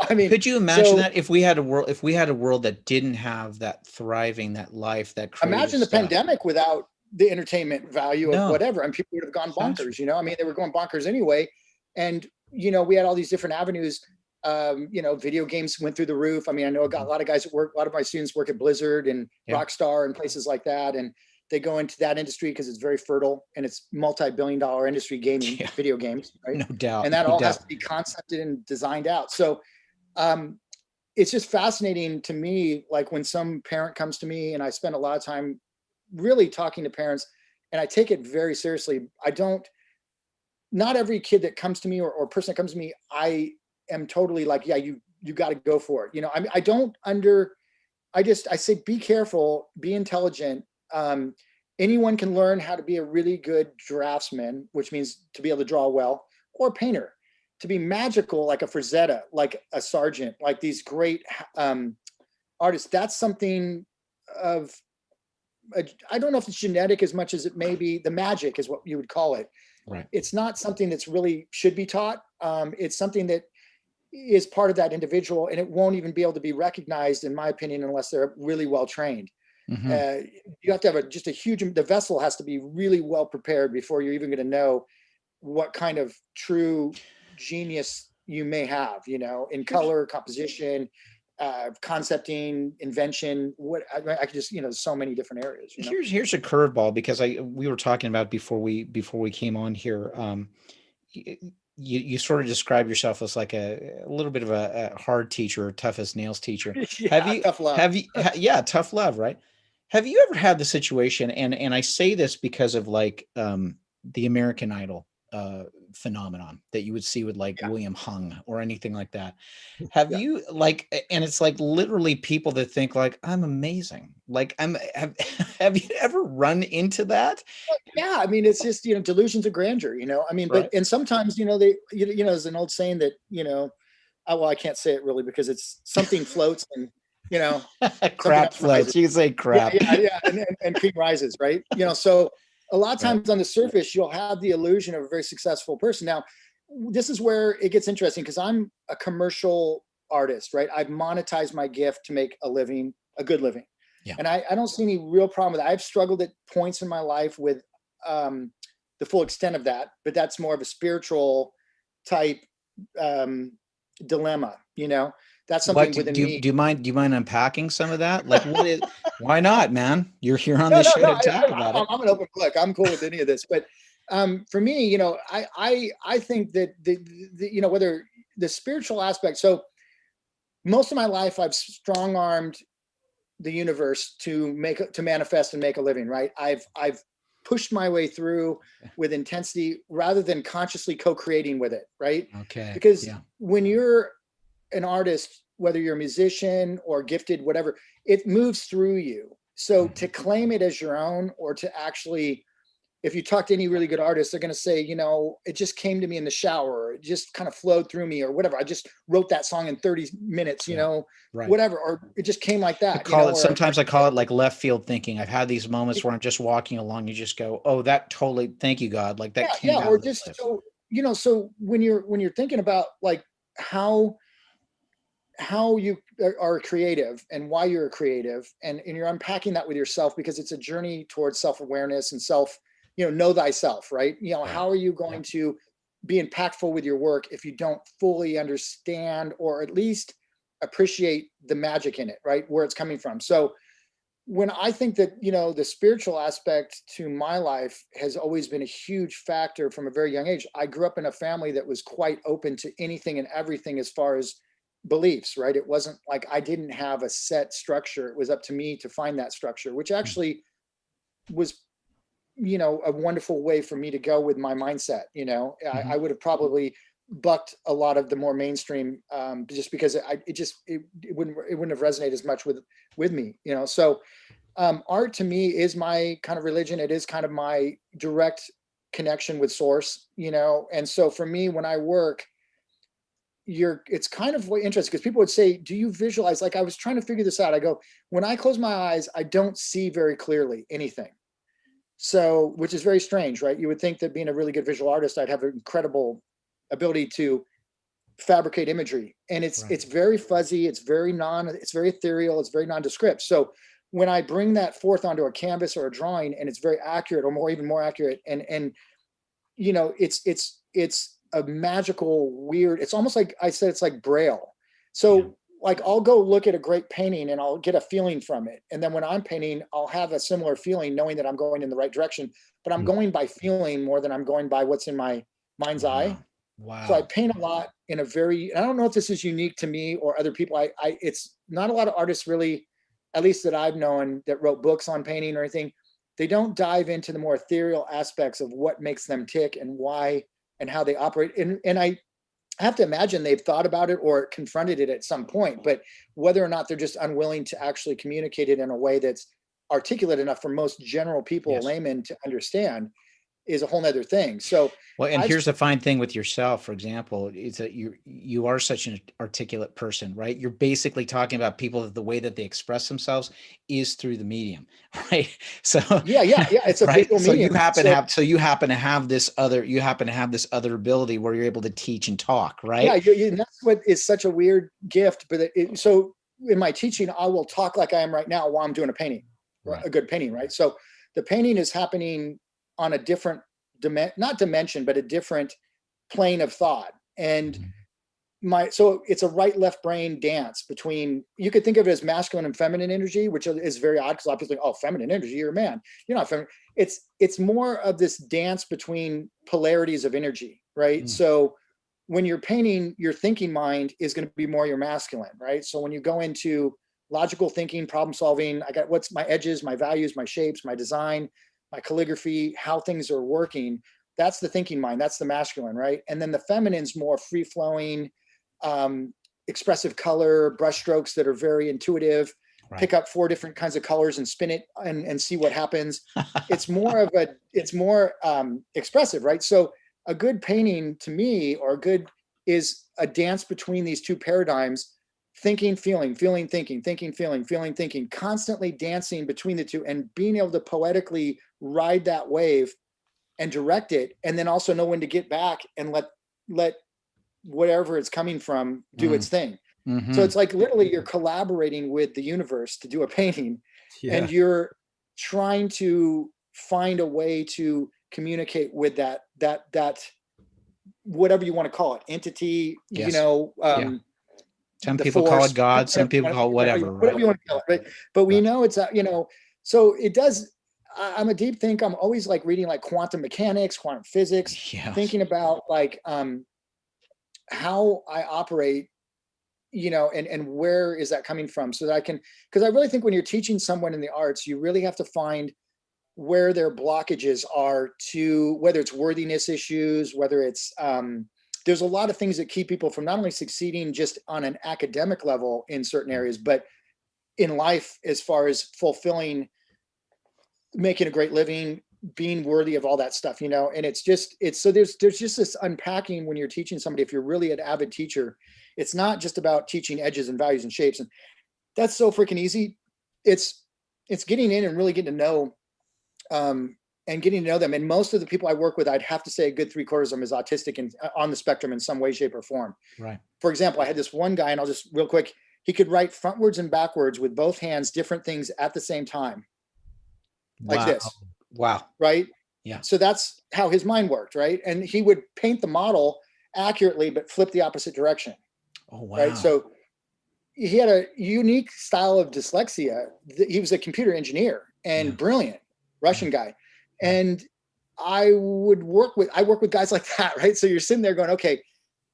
I mean, could you imagine that if we had a world that didn't have that thriving, that life, that creative imagine the stuff. pandemic without the entertainment value of whatever, and people would have gone bonkers. I mean, they were going bonkers anyway. And we had all these different avenues. Video games went through the roof. I mean, I know I got a lot of guys at work. A lot of my students work at Blizzard and Rockstar and places like that, and they go into that industry because it's very fertile and it's multi-billion-dollar industry gaming, video games, right? No doubt. And that all has to be concepted and designed out. So it's just fascinating to me, like when some parent comes to me, and I spend a lot of time really talking to parents, and I take it very seriously. Not every kid that comes to me or person that comes to me, I am totally like, yeah, you got to go for it. I say, be careful, be intelligent. Anyone can learn how to be a really good draftsman, which means to be able to draw well, or painter, to be magical, like a Frazetta, like a Sargent, like these great artists. That's something of, I don't know if it's genetic as much as it may be. The magic is what you would call it. Right. It's not something that's really should be taught. It's something that is part of that individual, and it won't even be able to be recognized, in my opinion, unless they're really well trained. Mm-hmm. You have to have the vessel has to be really well prepared before you're even going to know what kind of true genius you may have, in color, composition, concepting, invention. I could just, so many different areas. Here's a curveball, because we were talking about before we came on here. You sort of describe yourself as like a little bit of a hard teacher, tough as nails teacher. Tough love. Tough love, right? Have you ever had the situation, and I say this because of like the American Idol phenomenon that you would see with like William Hung or anything like that. Have you and it's like literally people that think like, I'm amazing. Like have you ever run into that? Yeah. I mean, it's just, delusions of grandeur, I mean, Right. and sometimes, there's an old saying that, well, I can't say it really because it's something floats and, crap floats. You can say crap. Yeah. And cream rises, right? So a lot of times on the surface, you'll have the illusion of a very successful person. Now, this is where it gets interesting because I'm a commercial artist, right? I've monetized my gift to make a good living. Yeah. And I don't see any real problem with that. I've struggled at points in my life with the full extent of that, but that's more of a spiritual type dilemma, That's something within me. Do you mind unpacking some of that? Like, why not, man? You're here on the show to talk about it. I'm an open book. I'm cool with any of this, but for me, I think that whether the spiritual aspect. So most of my life, I've strong-armed the universe to manifest and make a living. Right. I've pushed my way through with intensity rather than consciously co-creating with it. Right. Okay. Because when you're an artist, whether you're a musician or gifted, whatever, it moves through you. So to claim it as your own, or to actually, if you talk to any really good artist, they're going to say, it just came to me in the shower, or it just kind of flowed through me, or whatever. I just wrote that song in 30 minutes, whatever, or it just came like that. Sometimes I call it like left field thinking. I've had these moments where I'm just walking along, you just go, oh, that totally, thank you, God. Like that came out. Or just, so when you're thinking about like how you are creative and why you're creative, and you're unpacking that with yourself, because it's a journey towards self-awareness and self, know thyself, right? Right. How are you going to be impactful with your work if you don't fully understand or at least appreciate the magic in it, right? Where it's coming from. So when I think that, the spiritual aspect to my life has always been a huge factor from a very young age. I grew up in a family that was quite open to anything and everything as far as beliefs, right? It wasn't like I didn't have a set structure. It was up to me to find that structure, which actually was, a wonderful way for me to go with my mindset. I would have probably bucked a lot of the more mainstream, just because it wouldn't have resonated as much with me, so art to me is my kind of religion. It is kind of my direct connection with source, and so for me, when I work, it's kind of interesting, because people would say, do you visualize? Like, I was trying to figure this out. I go, when I close my eyes, I don't see very clearly anything. So, which is very strange, right? You would think that being a really good visual artist, I'd have an incredible ability to fabricate imagery, and it's very fuzzy. It's very ethereal. It's very nondescript. So when I bring that forth onto a canvas or a drawing, and it's very accurate, or even more accurate, and it's a magical, weird, it's almost like I said, it's like Braille. So like, I'll go look at a great painting and I'll get a feeling from it. And then when I'm painting, I'll have a similar feeling, knowing that I'm going in the right direction, but I'm going by feeling more than I'm going by what's in my mind's eye. Wow. So I paint a lot in a very, I don't know if this is unique to me or other people. It's not a lot of artists really, at least that I've known, that wrote books on painting or anything. They don't dive into the more ethereal aspects of what makes them tick and why and how they operate. And I have to imagine they've thought about it or confronted it at some point, but whether or not they're just unwilling to actually communicate it in a way that's articulate enough for most general people, laymen, to understand, is a whole nother thing. So, well, and here's the fine thing with yourself, for example, is that you are such an articulate person, right? You're basically talking about people that the way that they express themselves is through the medium, right? So yeah, it's a right. visual So medium. you happen to have this other ability where you're able to teach and talk, right? Yeah, that's what is such a weird gift. But so in my teaching, I will talk like I am right now while I'm doing a painting, a good painting, right? So the painting is happening on a different not dimension, but a different plane of thought. And so it's a right left brain dance between, you could think of it as masculine and feminine energy, which is very odd, because a lot of people think, oh, feminine energy, you're a man. You're not feminine. It's more of this dance between polarities of energy, right? So when you're painting, your thinking mind is going to be more your masculine, right? So when you go into logical thinking, problem solving, I got what's my edges, my values, my shapes, my design, my calligraphy, how things are working. That's the thinking mind. That's the masculine, right? And then the feminine's more free flowing, expressive color, brushstrokes that are very intuitive. Pick up 4 different kinds of colors and spin it and see what happens. It's more expressive, right? So a good painting to me, is a dance between these two paradigms: thinking, feeling, feeling, thinking, thinking, feeling, feeling, thinking, constantly dancing between the two, and being able to poetically ride that wave and direct it, and then also know when to get back and let whatever it's coming from do its thing. So it's like literally you're collaborating with the universe to do a painting, and you're trying to find a way to communicate with that whatever you want to call it, entity, Some people call it God, some people call it whatever you want to call it, but we know it's so it does. I'm a deep thinker. I'm always like reading like quantum mechanics, quantum physics, thinking about like how I operate, and where is that coming from, so that I can, because I really think when you're teaching someone in the arts, you really have to find where their blockages are, to whether it's worthiness issues, whether it's there's a lot of things that keep people from not only succeeding just on an academic level in certain areas, but in life, as far as fulfilling, making a great living, being worthy of all that stuff, and so there's just this unpacking when you're teaching somebody. If you're really an avid teacher, it's not just about teaching edges and values and shapes, and that's so freaking easy. It's getting in and really getting to know and getting to know them. And most of the people I work with, I'd have to say a good 3/4 of them is autistic and on the spectrum in some way, shape, or form. Right. For example, I had this one guy, and I'll just real quick, he could write frontwards and backwards with both hands, different things at the same time. Like Wow. this. Wow. Right? Yeah. So that's how his mind worked, right? And he would paint the model accurately, but flip the opposite direction. Oh, wow. Right? So he had a unique style of dyslexia. He was a computer engineer and brilliant Russian guy. And I work with guys like that, right? So you're sitting there going, okay,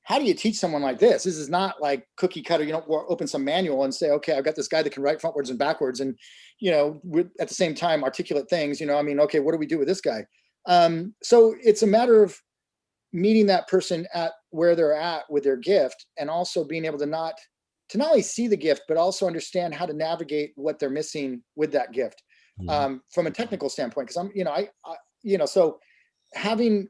how do you teach someone like this? This is not like cookie cutter. You don't open some manual and say, okay, I've got this guy that can write frontwards and backwards and, at the same time, articulate things, okay, what do we do with this guy? So it's a matter of meeting that person at where they're at with their gift, and also being able to not only see the gift, but also understand how to navigate what they're missing with that gift from a technical standpoint. Because so having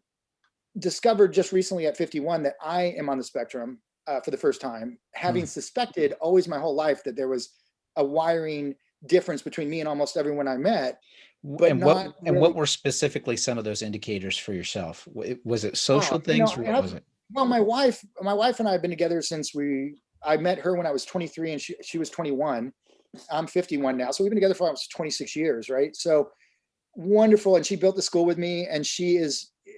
discovered just recently at 51 that I am on the spectrum for the first time, having suspected always my whole life that there was a wiring difference between me and almost everyone I met. But what were specifically some of those indicators for yourself? Was it social things? Or what was it? Well, my wife and I have been together since I met her when I was 23 and she was 21. I'm 51 now. So we've been together for almost 26 years, right? So wonderful. And she built the school with me, and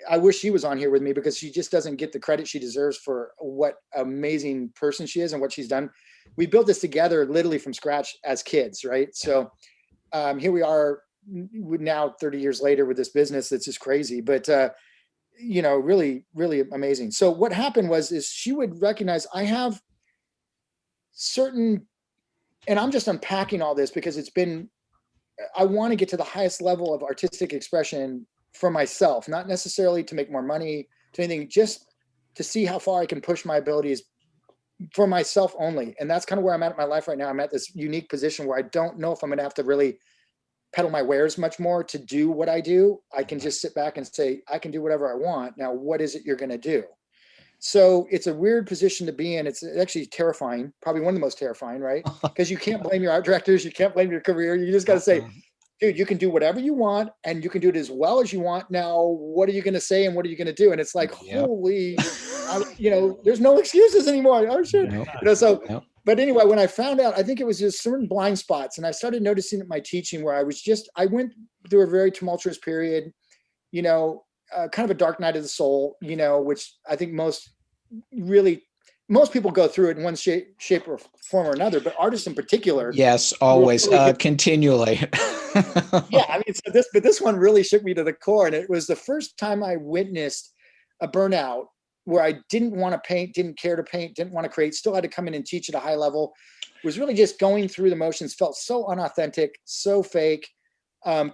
I wish she was on here with me, because she just doesn't get the credit she deserves for what amazing person she is and what she's done. We built this together literally from scratch as kids, right? So here we are now 30 years later with this business that's just crazy, but really, really amazing. So what happened is she would recognize I have certain, and I'm just unpacking all this because I want to get to the highest level of artistic expression for myself, not necessarily to make more money, to anything, just to see how far I can push my abilities for myself only. And that's kind of where I'm at in my life right now. I'm at this unique position where I don't know if I'm going to have to really pedal my wares much more to do what I do. I can just sit back and say, I can do whatever I want. Now, what is it you're going to do? So it's a weird position to be in. It's actually terrifying, probably one of the most terrifying, right? Because you can't blame your art directors. You can't blame your career. You just got to say, dude, you can do whatever you want, and you can do it as well as you want. Now, what are you going to say and what are you going to do? And it's like, holy, there's no excuses anymore. Oh, shit. But anyway, when I found out, I think it was just certain blind spots. And I started noticing at my teaching where I went through a very tumultuous period, kind of a dark night of the soul, which I think most people go through it in one shape or form or another, but artists in particular. Yes, always, continually. Yeah, I mean, this one really shook me to the core. And it was the first time I witnessed a burnout where I didn't want to paint, didn't care to paint, didn't want to create, still had to come in and teach at a high level, was really just going through the motions, felt so unauthentic, so fake,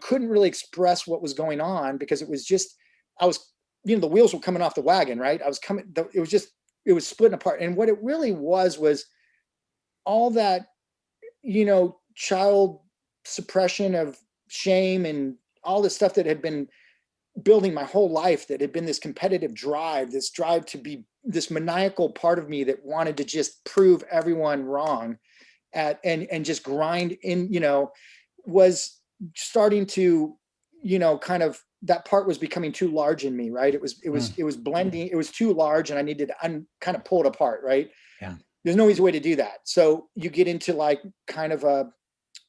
couldn't really express what was going on because it was just, the wheels were coming off the wagon, right? It was splitting apart. And what it really was all that, child suppression of shame and all the stuff that had been building my whole life, that had been this competitive drive, this drive to be this maniacal part of me that wanted to just prove everyone wrong and just grind in, was starting to, kind of, that part was becoming too large in me, right? It was blending, it was too large, and I needed to kind of pull it apart, right? Yeah. There's no easy way to do that. So you get into like kind of a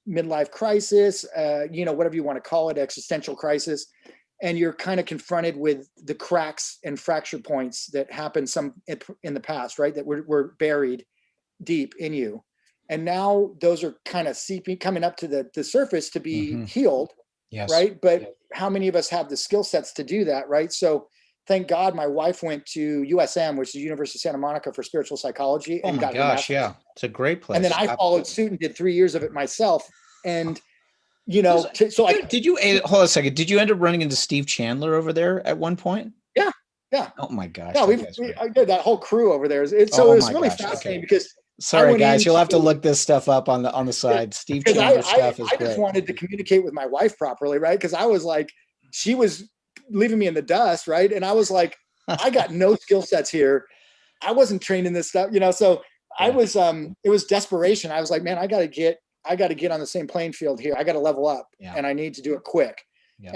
midlife crisis, whatever you want to call it, existential crisis. And you're kind of confronted with the cracks and fracture points that happened in the past, right? That were buried deep in you. And now those are kind of coming up to the surface to be healed. Yes. Right. But how many of us have the skill sets to do that? Right. So thank God my wife went to USM, which is the University of Santa Monica, for spiritual psychology. Oh and my got her gosh. master's. Yeah. It's a great place. And then I followed suit and did 3 years of it myself. And, did you hold on a second? Did you end up running into Steve Chandler over there at one point? Yeah. Yeah. Oh my gosh. Yeah. I did that whole crew over there. It was really fascinating because. Sorry, guys, you'll have to look this stuff up on the side. Steve Chandler stuff is great. I just wanted to communicate with my wife properly, right? Because I was like, she was leaving me in the dust, right? And I was like, I got no skill sets here. I wasn't trained in this stuff, So I was, it was desperation. I was like, man, I got to get on the same playing field here. I got to level up, and I need to do it quick. Yeah.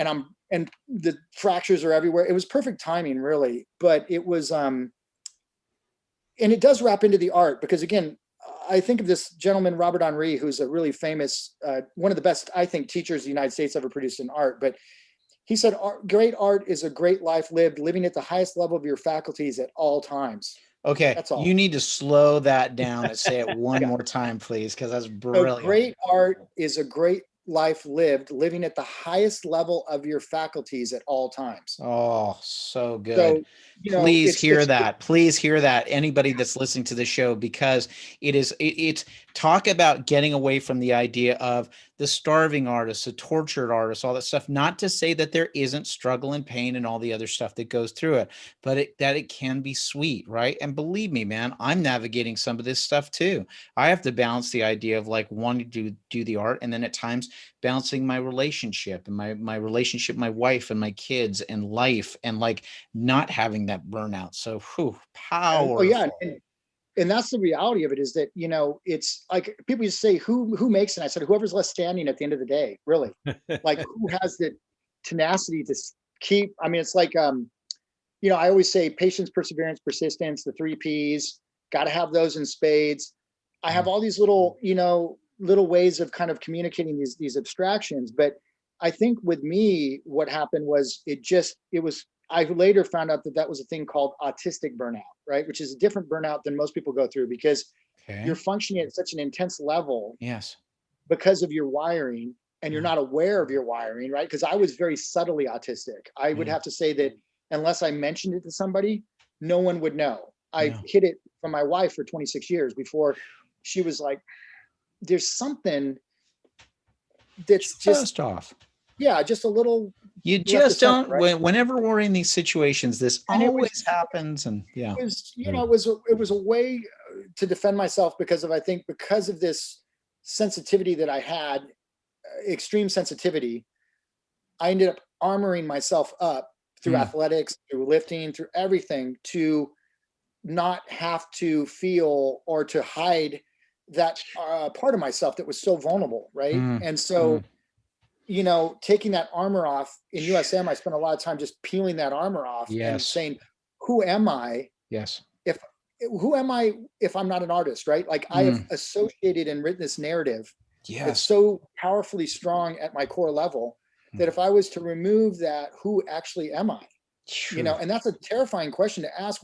and the fractures are everywhere. It was perfect timing, really. But it was, and it does wrap into the art, because again, I think of this gentleman, Robert Henri, who's a really famous, one of the best, I think, teachers the United States ever produced in art. But he said, great art is a great life lived, living at the highest level of your faculties at all times. Okay, That's all. you need to slow that down and say it one Yeah. more time, please, because that's So brilliant. great art is a great life lived, living at the highest level of your faculties at all times. Oh, so good. So, you know, Please hear it's that. Please hear that. Anybody that's listening to the show, because it's talk about getting away from the idea of the starving artist, the tortured artist, all that stuff. Not to say that there isn't struggle and pain and all the other stuff that goes through it, but that it can be sweet, right? And believe me, man, I'm navigating some of this stuff too. I have to balance the idea of like wanting to do the art, and then at times balancing my relationship and my relationship, my wife and my kids and life, and like not having that burnout. So powerful. oh yeah, and that's the reality of it, is that, you know, it's like people used to say, who makes it? I said, whoever's left standing at the end of the day, really. Like, who has the tenacity to keep, I mean, it's like, you know, I always say patience, perseverance, persistence, the 3 Ps, got to have those in spades. I have all these little, you know, little ways of kind of communicating these abstractions. But I think with me, what happened was I later found out that was a thing called autistic burnout, right? Which is a different burnout than most people go through, because you're functioning at such an intense level. Yes. Because of your wiring, and you're not aware of your wiring, right? Because I was very subtly autistic. I would have to say that unless I mentioned it to somebody, no one would know. I hid it from my wife for 26 years before she was like, there's something that's just off. Yeah, just a little. You just don't, right? whenever we're in these situations, this And always happens. And it was, you know, it was a way to defend myself, because of this sensitivity that I had, extreme sensitivity. I ended up armoring myself up through athletics, through lifting, through everything, to not have to feel or to hide that part of myself that was so vulnerable, right? And so, you know, taking that armor off in USM, I spent a lot of time just peeling that armor off and saying, who am I? Yes. Who am I if I'm not an artist, right? Like, I have associated and written this narrative that's so powerfully strong at my core level, that if I was to remove that, who actually am I? You know, and that's a terrifying question to ask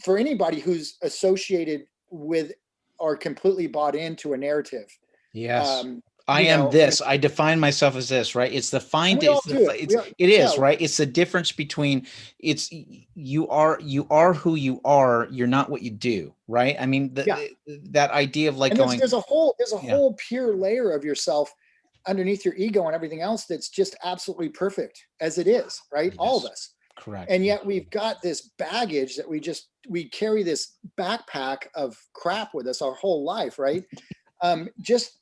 for anybody who's associated with or completely bought into a narrative. Yes. I am this. I define myself as this, right? It's the it is, right? It's the difference between you are who you are. You're not what you do, right? I mean, that idea of like there's a whole pure layer of yourself underneath your ego and everything else that's just absolutely perfect as it is, right? All of us. Correct. And yet we've got this baggage that we carry this backpack of crap with us our whole life, right? Just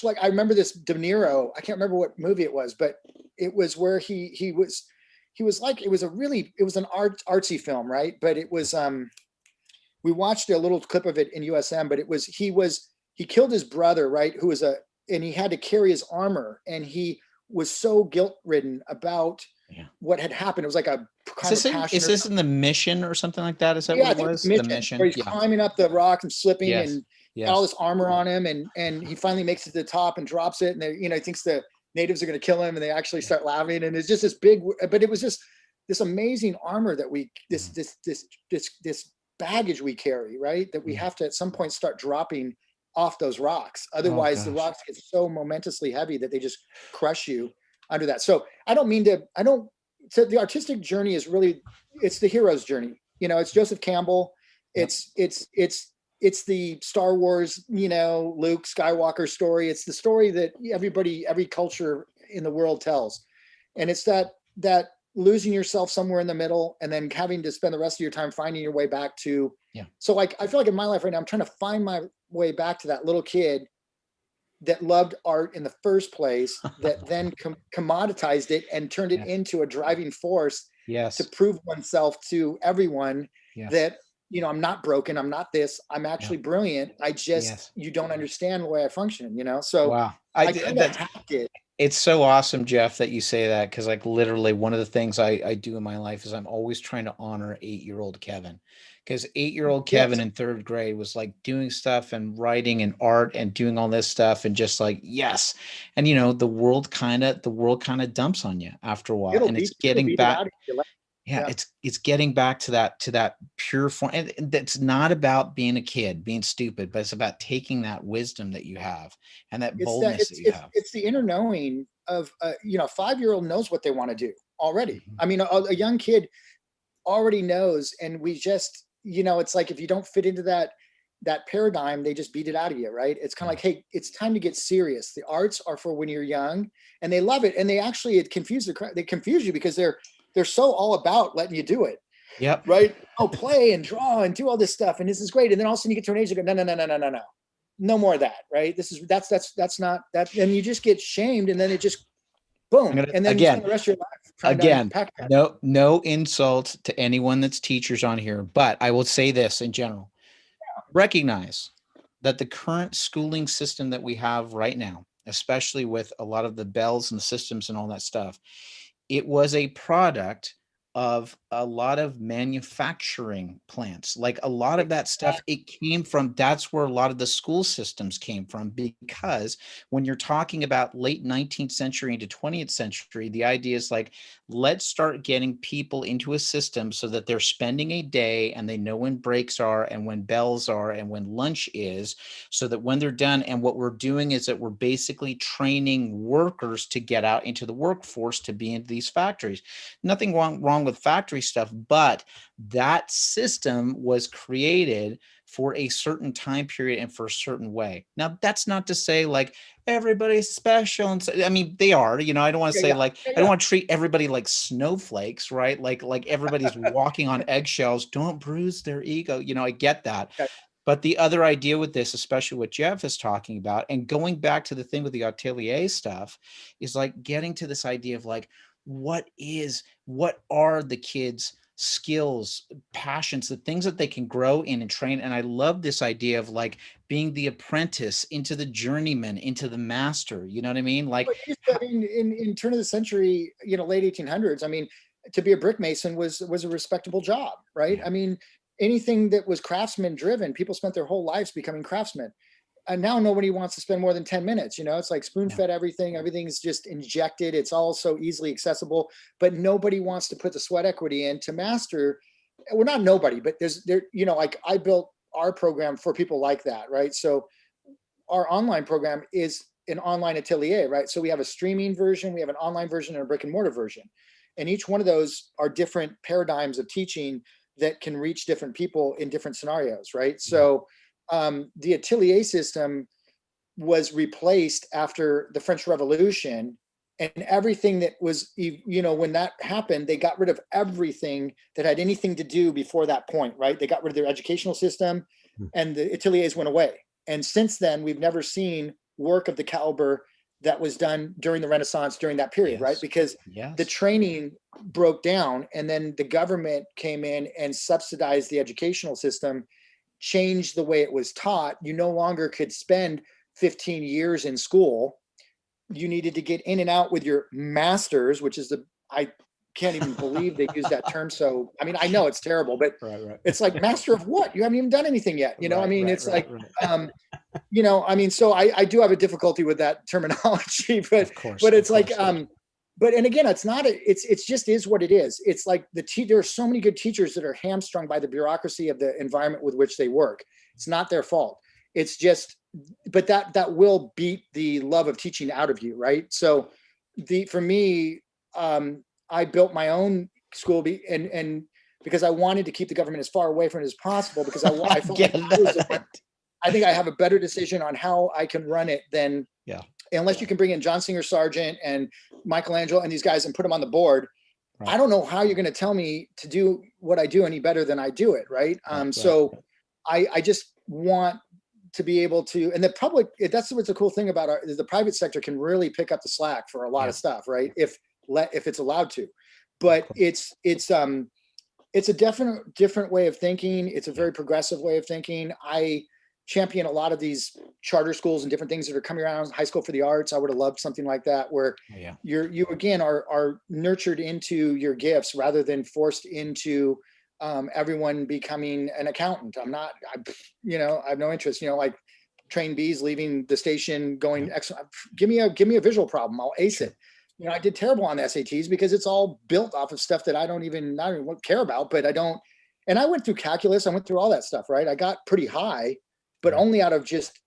like, I remember this De Niro, I can't remember what movie it was, but it was where he was like, it was an artsy film, right? But it was, we watched a little clip of it in USM, but he killed his brother, right? And he had to carry his armor, and he was so guilt-ridden about what had happened. It was like a kind of passionate. Is this in The Mission or something like that? Is that what it was? The Mission. Where he's climbing up the rock and slipping and all this armor on him, and he finally makes it to the top and drops it, and he thinks the natives are going to kill him, and they actually start laughing, and it's just this big, but it was just this amazing armor that this baggage we carry, right? That we have to at some point start dropping off those rocks. Otherwise, the rocks get so momentously heavy that they just crush you under that. So so the artistic journey is really, it's the hero's journey. You know, it's Joseph Campbell. It's the Star Wars, Luke Skywalker story. It's the story that every culture in the world tells. And it's that losing yourself somewhere in the middle, and then having to spend the rest of your time finding your way back to. So like, I feel like in my life right now, I'm trying to find my way back to that little kid that loved art in the first place, that then commoditized it and turned it into a driving force to prove oneself to everyone that, I'm not broken. I'm not this. I'm actually brilliant. I just, you don't understand the way I function, So I kind of hacked it It's so awesome, Jeff, that you say that, because like literally one of the things I do in my life is I'm always trying to honor 8-year-old Kevin. Because 8-year-old Yes, Kevin in third grade was like doing stuff and writing and art and doing all this stuff and just like, yes. And the world kind of dumps on you after a while. And it's it'll getting beat it back. out of you. Yeah, Yeah. it's getting back to that pure form. And that's not about being a kid, being stupid, but it's about taking that wisdom that you have and that It's that boldness that you have. it's the inner knowing of, 5-year-old knows what they want to do already. Mhm. I mean, a young kid already knows, and we just, it's like, if you don't fit into that paradigm, they just beat it out of you, right? It's kind of like, hey, it's time to get serious. The arts are for when you're young, and they love it, and they actually they confuse you because they're so all about letting you do it, Yep. right? Oh, play and draw and do all this stuff, and this is great. And then all of a sudden you get to an age, you go, no, no, no, no, no, no, no, no more of that, right? That's not that, and you just get shamed, and then it just I'm boom, gonna and then you again, spend the rest of your life trying to again, unpack that. no insult to anyone that's teachers on here, but I will say this in general. Recognize that the current schooling system that we have right now, especially with a lot of the bells and the systems and all that stuff, it was a product of a lot of manufacturing plants. Like a lot of that stuff, it came from, that's where a lot of the school systems came from. Because when you're talking about late 19th century into 20th century, the idea is like, let's start getting people into a system so that they're spending a day and they know when breaks are and when bells are and when lunch is, so that when they're done, and what we're doing is that we're basically training workers to get out into the workforce to be in these factories. Nothing wrong with factory stuff, but that system was created for a certain time period and for a certain way. Now, that's not to say like everybody's special. And so, I mean, they are, I don't want to Yeah, say yeah, like, yeah, I don't yeah. want to treat everybody like snowflakes, right? Like everybody's walking on eggshells. Don't bruise their ego. I get that. Okay. But the other idea with this, especially what Jeff is talking about, and going back to the thing with the Atelier stuff, is like getting to this idea of like, what are the kids' skills, passions, the things that they can grow in and train. And I love this idea of like being the apprentice into the journeyman, into the master. You know what I mean? Like, But I mean, in turn of the century, late 1800s, I mean, to be a brick mason was a respectable job, right? yeah, I mean, anything that was craftsman driven, people spent their whole lives becoming craftsmen. And now nobody wants to spend more than 10 minutes. It's like spoon yeah, fed everything. Everything's just injected. It's all so easily accessible, but nobody wants to put the sweat equity in to master. Well, not nobody, but like I built our program for people like that, right? So our online program is an online atelier, right? So we have a streaming version, we have an online version, and a brick and mortar version. And each one of those are different paradigms of teaching that can reach different people in different scenarios, right? So the atelier system was replaced after the French Revolution, and everything that was, when that happened, they got rid of everything that had anything to do before that point, right? They got rid of their educational system, Hmm. and the ateliers went away. And since then, we've never seen work of the caliber that was done during the Renaissance during that period, right? yes, Because the yes, training broke down, and then the government came in and subsidized the educational system, changed the way it was taught. You no longer could spend 15 years in school. You needed to get in and out with your masters, which is I can't even believe they use that term. So, I mean, I know it's terrible, but right, right, it's like, master of what? You haven't even done anything yet. I right, mean, right, it's right, like, right. I mean, so I do have a difficulty with that terminology, Of course, but of it's like, course. but, and again, it's just is what it is. It's like there are so many good teachers that are hamstrung by the bureaucracy of the environment with which they work. It's not their fault. It's just, but that will beat the love of teaching out of you, right? So for me, I built my own school, and because I wanted to keep the government as far away from it as possible, because I felt Get like I was the one. that. I think I have a better decision on how I can run it than, Yeah, unless you can bring in John Singer Sargent and Michelangelo and these guys and put them on the board. I right, don't know how you're going to tell me to do what I do any better than I do it, right? right, right. So I just want to be able to, and the public, that's what's the cool thing about the private sector can really pick up the slack for a lot Yeah, of stuff, right? If it's allowed to. of But course. it's a different way of thinking. It's a Yeah, very progressive way of thinking. champion a lot of these charter schools and different things that are coming around. High School for the Arts, I would have loved something like that, where you again are nurtured into your gifts rather than forced into everyone becoming an accountant. I have no interest, like train B's leaving the station going, give me a visual problem, I'll ace it. I did terrible on the SATs because it's all built off of stuff that I don't even care about, but I don't. And I went through calculus, I went through all that stuff, right? I got pretty high, but only out of just,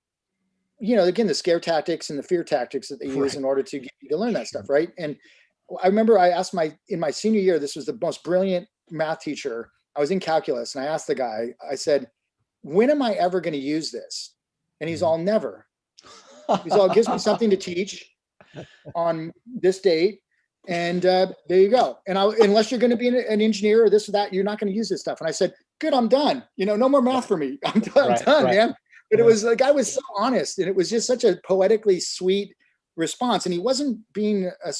again, the scare tactics and the fear tactics that they use in order to get you to learn that stuff, right? And I remember I asked in my senior year, this was the most brilliant math teacher. I was in calculus, and I asked the guy, I said, when am I ever going to use this? And he's all, never. He's all, gives me something to teach on this date, and there you go. And unless you're going to be an engineer or this or that, you're not going to use this stuff. And I said, good, I'm done. No more math for me. I'm done, man. But it was, the guy was so honest, and it was just such a poetically sweet response. And he wasn't being a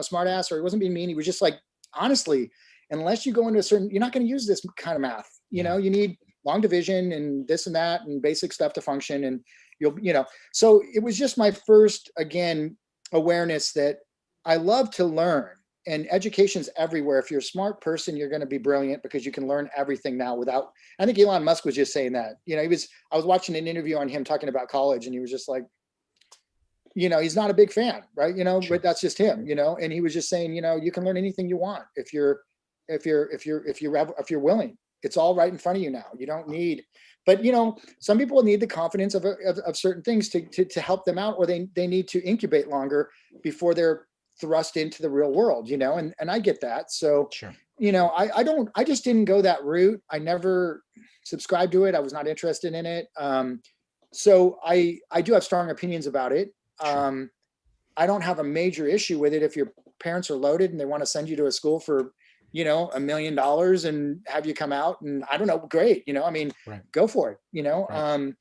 smart ass, or he wasn't being mean. He was just like, honestly, unless you go into you're not going to use this kind of math. You need long division and this and that and basic stuff to function. And so it was just my first, again, awareness that I love to learn, and education's everywhere. If you're a smart person, you're going to be brilliant because you can learn everything now without, I think Elon Musk was just saying that, I was watching an interview on him talking about college, and he was just like, he's not a big fan, right? But that's just him, and he was just saying, you can learn anything you want if you're willing. It's all right in front of you now. You don't need, but some people need the confidence of certain things to help them out, or they need to incubate longer before they're thrust into the real world, and I get that. So, I just didn't go that route. I never subscribed to it. I was not interested in it. So I do have strong opinions about it. I don't have a major issue with it if your parents are loaded and they want to send you to a school for $1 million and have you come out, and I don't know, great, go for it,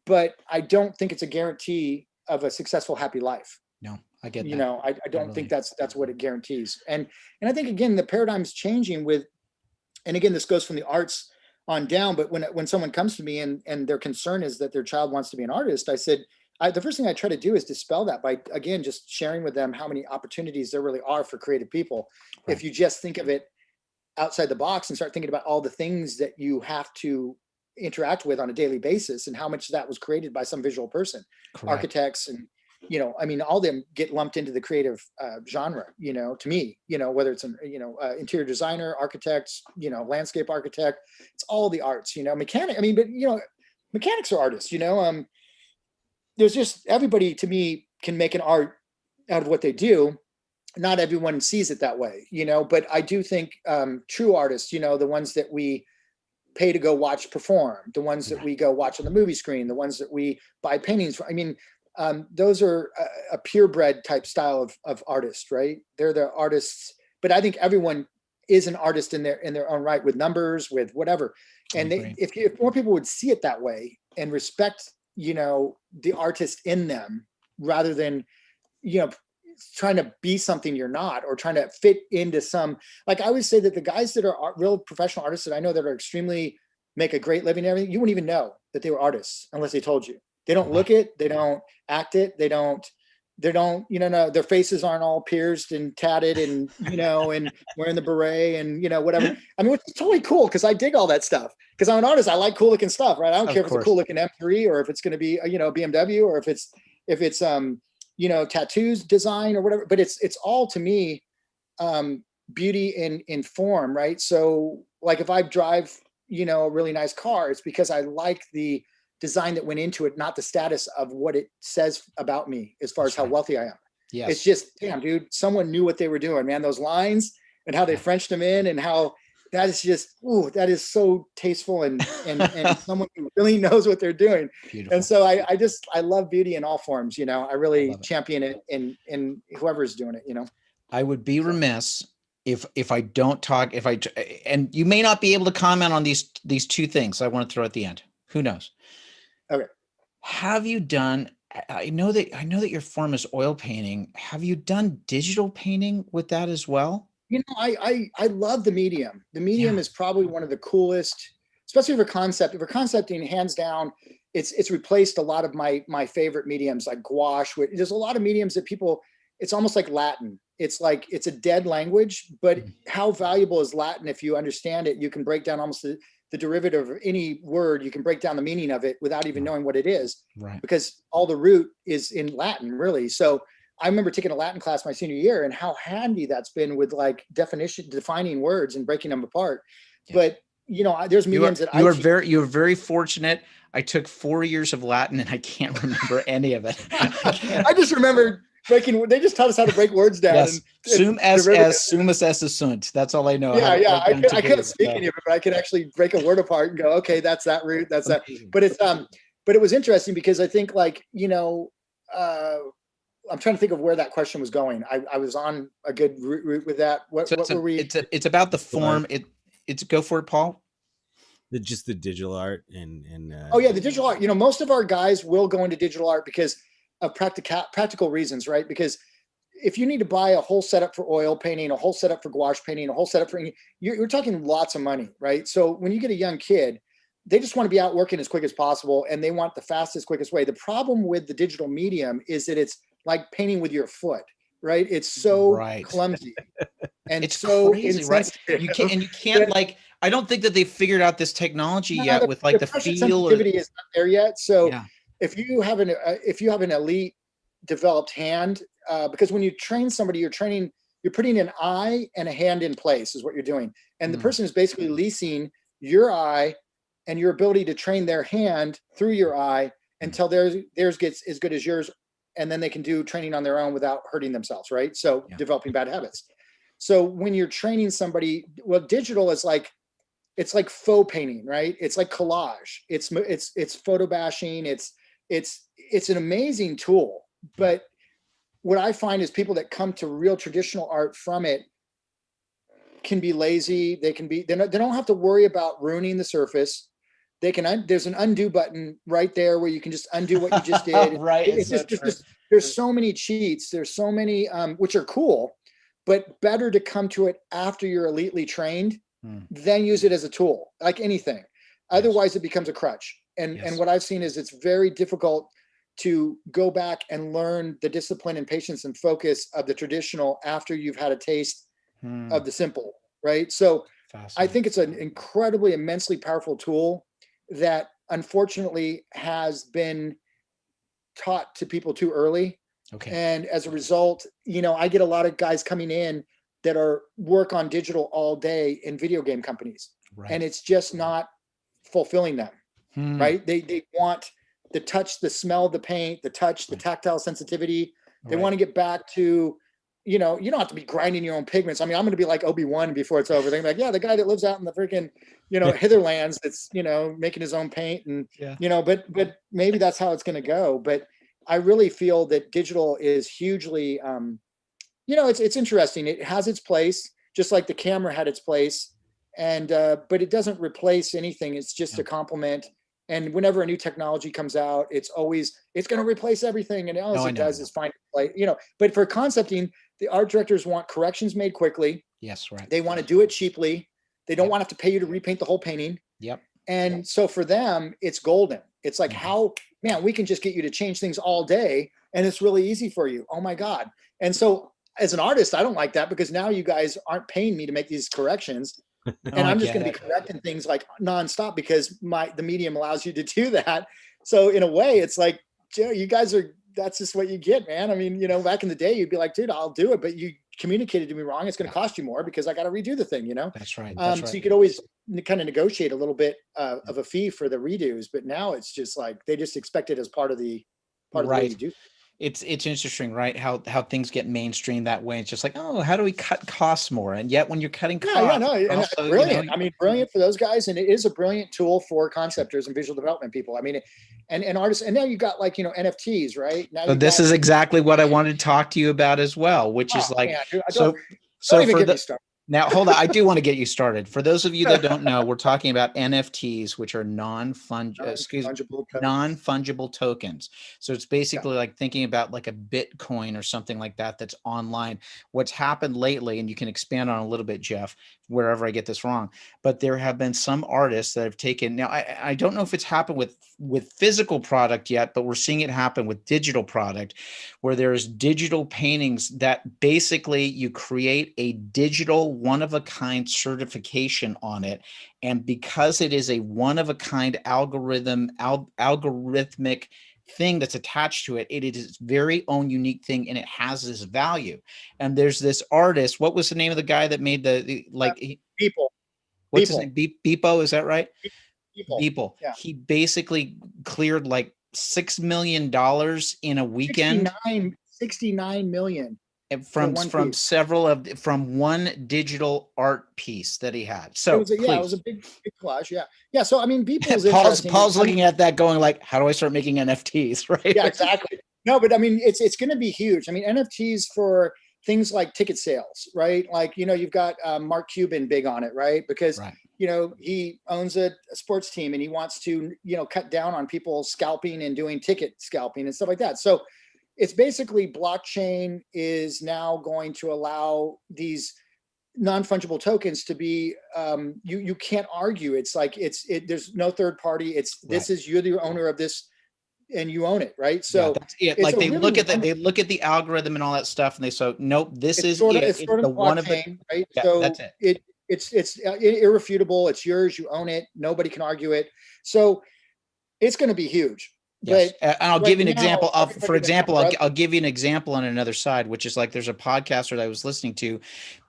but I don't think it's a guarantee of a successful, happy life. No, I get that. I don't think that's what it guarantees. And I think, again, the paradigm's changing with, and again, this goes from the arts on down, but when someone comes to me and their concern is that their child wants to be an artist, I said, the first thing I try to do is dispel that by, again, just sharing with them how many opportunities there really are for creative people. If you just think of it outside the box and start thinking about all the things that you have to interact with on a daily basis, and how much that was created by some visual person, architects, and all them get lumped into the creative genre, to me, whether it's an interior designer, architects, landscape architect, it's all the arts, mechanic. Mechanics are artists, there's just, everybody to me can make an art out of what they do. Not everyone sees it that way, but I do think true artists, the ones that we pay to go watch perform, the ones that we go watch on the movie screen, the ones that we buy paintings for. Those are a purebred type style of artist, right? They're the artists, but I think everyone is an artist in their own right, with numbers, with whatever. And if more people would see it that way and respect, the artist in them, rather than, trying to be something you're not, or trying to fit into some, like I always say that the guys that are real professional artists that I know that are extremely make a great living and everything, you wouldn't even know that they were artists unless they told you. They don't look it, they don't act it, they don't, no, their faces aren't all pierced and tatted and, and wearing the beret and, whatever. It's totally cool, because I dig all that stuff, because I'm an artist. I like cool looking stuff, right? I don't care if it's a cool looking M3 or if it's going to be, BMW, or if it's tattoos design or whatever, but it's all, to me, beauty in form, right? So like if I drive, a really nice car, it's because I like the design that went into it, not the status of what it says about me as far as how wealthy I am. Yes. It's just, damn, dude, someone knew what they were doing, man. Those lines and how they Frenched them in, and how that is just, that is so tasteful and someone who really knows what they're doing. Beautiful. And so I love beauty in all forms, I really champion it in whoever's doing it, I would be remiss if I don't talk, and you may not be able to comment on these two things I want to throw at the end. Who knows? Okay. Have you done, I know that your form is oil painting. Have you done digital painting with that as well? I love the medium. The medium is probably one of the coolest, especially for concept. For concepting, hands down, it's replaced a lot of my favorite mediums like gouache. There's a lot of mediums that people, it's almost like Latin. It's like, it's a dead language, but how valuable is Latin? If you understand it, you can break down almost the derivative of any word. You can break down the meaning of it without even knowing what it is, because all the root is in Latin, really. So I remember taking a Latin class my senior year and how handy that's been with like defining words and breaking them apart. But there's mediums that you were very fortunate. I took 4 years of Latin and I can't remember any of it. I just remember they just taught us how to break words down. Yes. Sum sumus est sunt. That's all I know. Yeah. I can't speak any of it, but I can actually break a word apart and go, okay, that's that root. That's amazing. That. But it was interesting because I think like, I'm trying to think of where that question was going. I was on a good route with that. What were we? It's about the form. It's go for it, Paul. Just the digital art and oh yeah, the digital art. Most of our guys will go into digital art because of practical reasons, right? Because if you need to buy a whole setup for oil painting, a whole setup for gouache painting, a whole setup for, you're talking lots of money, right? So when you get a young kid, they just want to be out working as quick as possible and they want the fastest, quickest way. The problem with the digital medium is that it's like painting with your foot, right? It's so clumsy and it's so crazy, right? You can't like, I don't think that they've figured out this technology yet with like the feel sensitivity is not there yet. So if you have an elite developed hand, because when you train somebody, you're putting an eye and a hand in place is what you're doing. And the person is basically leasing your eye and your ability to train their hand through your eye until theirs gets as good as yours. And then they can do training on their own without hurting themselves, right? So developing bad habits. So when you're training somebody, well, digital is like, it's like faux painting, right? It's like collage. It's photo bashing. It's an amazing tool. But what I find is people that come to real traditional art from it can be lazy. They don't have to worry about ruining the surface. They can, there's an undo button right there where you can just undo what you just did. Right. There's so many cheats. There's so many, which are cool, but better to come to it after you're elitely trained, then use it as a tool, like anything. Otherwise it becomes a crutch. And what I've seen is it's very difficult to go back and learn the discipline and patience and focus of the traditional after you've had a taste of the simple, right? So I think it's an incredibly, immensely powerful tool that unfortunately has been taught to people too early. Okay. And as a result, I get a lot of guys coming in that work on digital all day in video game companies. Right. And it's just not fulfilling them, right? They want the touch, the smell of the paint, the touch, the tactile sensitivity. They want to get back to, you don't have to be grinding your own pigments. I mean, I'm going to be like Obi-Wan before it's over. They're like, yeah, the guy that lives out in the freaking, hitherlands that's, making his own paint and, but maybe that's how it's going to go. But I really feel that digital is hugely, it's interesting. It has its place, just like the camera had its place. And, but it doesn't replace anything. It's just a complement. And whenever a new technology comes out, it's going to replace everything. And all it does is find a place, but for concepting, the art directors want corrections made quickly. Yes. Right. They want to do it cheaply. They don't want to have to pay you to repaint the whole painting. Yep. And so for them, it's golden. It's like, we can just get you to change things all day. And it's really easy for you. Oh my God. And so as an artist, I don't like that because now you guys aren't paying me to make these corrections. And I'm just going to be correcting things like nonstop because the medium allows you to do that. So in a way, it's like, Joe, you guys that's just what you get, man. I mean, back in the day, you'd be like, dude, I'll do it. But you communicated to me wrong. It's going to cost you more because I got to redo the thing, That's right. So you could always kind of negotiate a little bit of a fee for the redos. But now it's just like, they just expect it as part of the way you do. It's interesting, right? How things get mainstream that way. It's just like, oh, how do we cut costs more? And yet when you're cutting costs, and also, brilliant. I mean, brilliant for those guys. And it is a brilliant tool for conceptors and visual development people. I mean, and artists, and now you got like, NFTs, right? Now this is exactly what I wanted to talk to you about as well, which is like, don't even get me started. Now, hold on. I do want to get you started. For those of you that don't know, we're talking about NFTs, which are non-fungible tokens. So it's basically like thinking about like a Bitcoin or something like that that's online. What's happened lately, and you can expand on a little bit, Jeff, wherever I get this wrong, but there have been some artists that have taken, now I don't know if it's happened with physical product yet, but we're seeing it happen with digital product, where there's digital paintings that basically you create a digital one of a kind certification on it. And because it is a one of a kind algorithmic thing that's attached to it, it is its very own unique thing, and it has this value. And there's this artist, what was the name of the guy that made the like People. what's his name? Beepo, is that right? People. Beeple. Yeah. He basically cleared like $6 million in a weekend. 69 million. From one digital art piece that he had. So it was a big collage. Yeah. So I mean, Beeple's Paul's looking at that going like, how do I start making NFTs? Right. Yeah, exactly. No, but I mean, it's going to be huge. I mean, NFTs for things like ticket sales, right? Like, you've got Mark Cuban big on it, right? Because, he owns a sports team and he wants to, cut down on people scalping and doing ticket scalping and stuff like that. So it's basically blockchain is now going to allow these non-fungible tokens to be, you can't argue. It's like, there's no third party. You're the owner of this and you own it, right? So that's it. Like they look at the algorithm and all that stuff, and they say, nope, this is it. It's the one of it, right? Yeah, so that's it. It's irrefutable. It's yours. You own it. Nobody can argue it. So it's going to be huge. Yes. And I'll give you an example of, for example, I'll give you an example on another side, which is like, there's a podcaster that I was listening to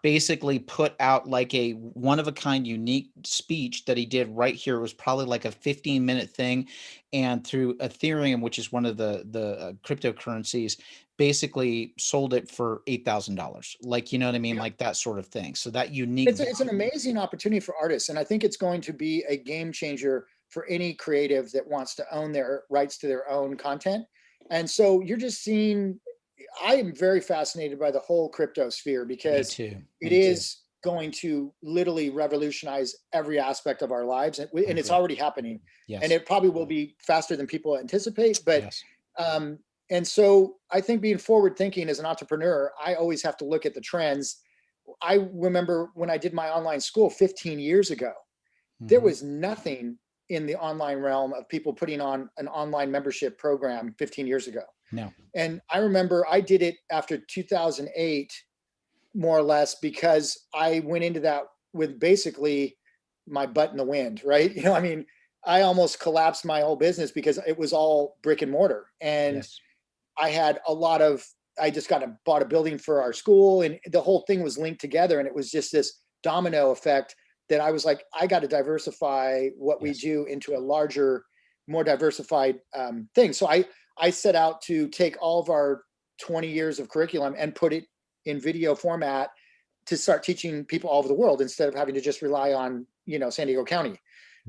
basically put out like a one of a kind unique speech that he did right here. It was probably like a 15-minute thing. And through Ethereum, which is one of the cryptocurrencies, basically sold it for $8,000. Like, you know what I mean? Yeah. Like that sort of thing. So that unique. It's an amazing opportunity for artists. And I think it's going to be a game changer for any creative that wants to own their rights to their own content. And so you're just seeing, I am very fascinated by the whole crypto sphere because it is going to literally revolutionize every aspect of our lives. And it's already happening. Yes. And it probably will be faster than people anticipate. But, and so I think being forward thinking as an entrepreneur, I always have to look at the trends. I remember when I did my online school 15 years ago, there was nothing in the online realm of people putting on an online membership program 15 years ago. No. And I remember I did it after 2008, more or less, because I went into that with basically my butt in the wind, right? I mean, I almost collapsed my whole business because it was all brick and mortar. And I had I just bought a building for our school, and the whole thing was linked together. And it was just this domino effect that I was like, I got to diversify what we do into a larger, more diversified thing. So I set out to take all of our 20 years of curriculum and put it in video format to start teaching people all over the world instead of having to just rely on, San Diego County.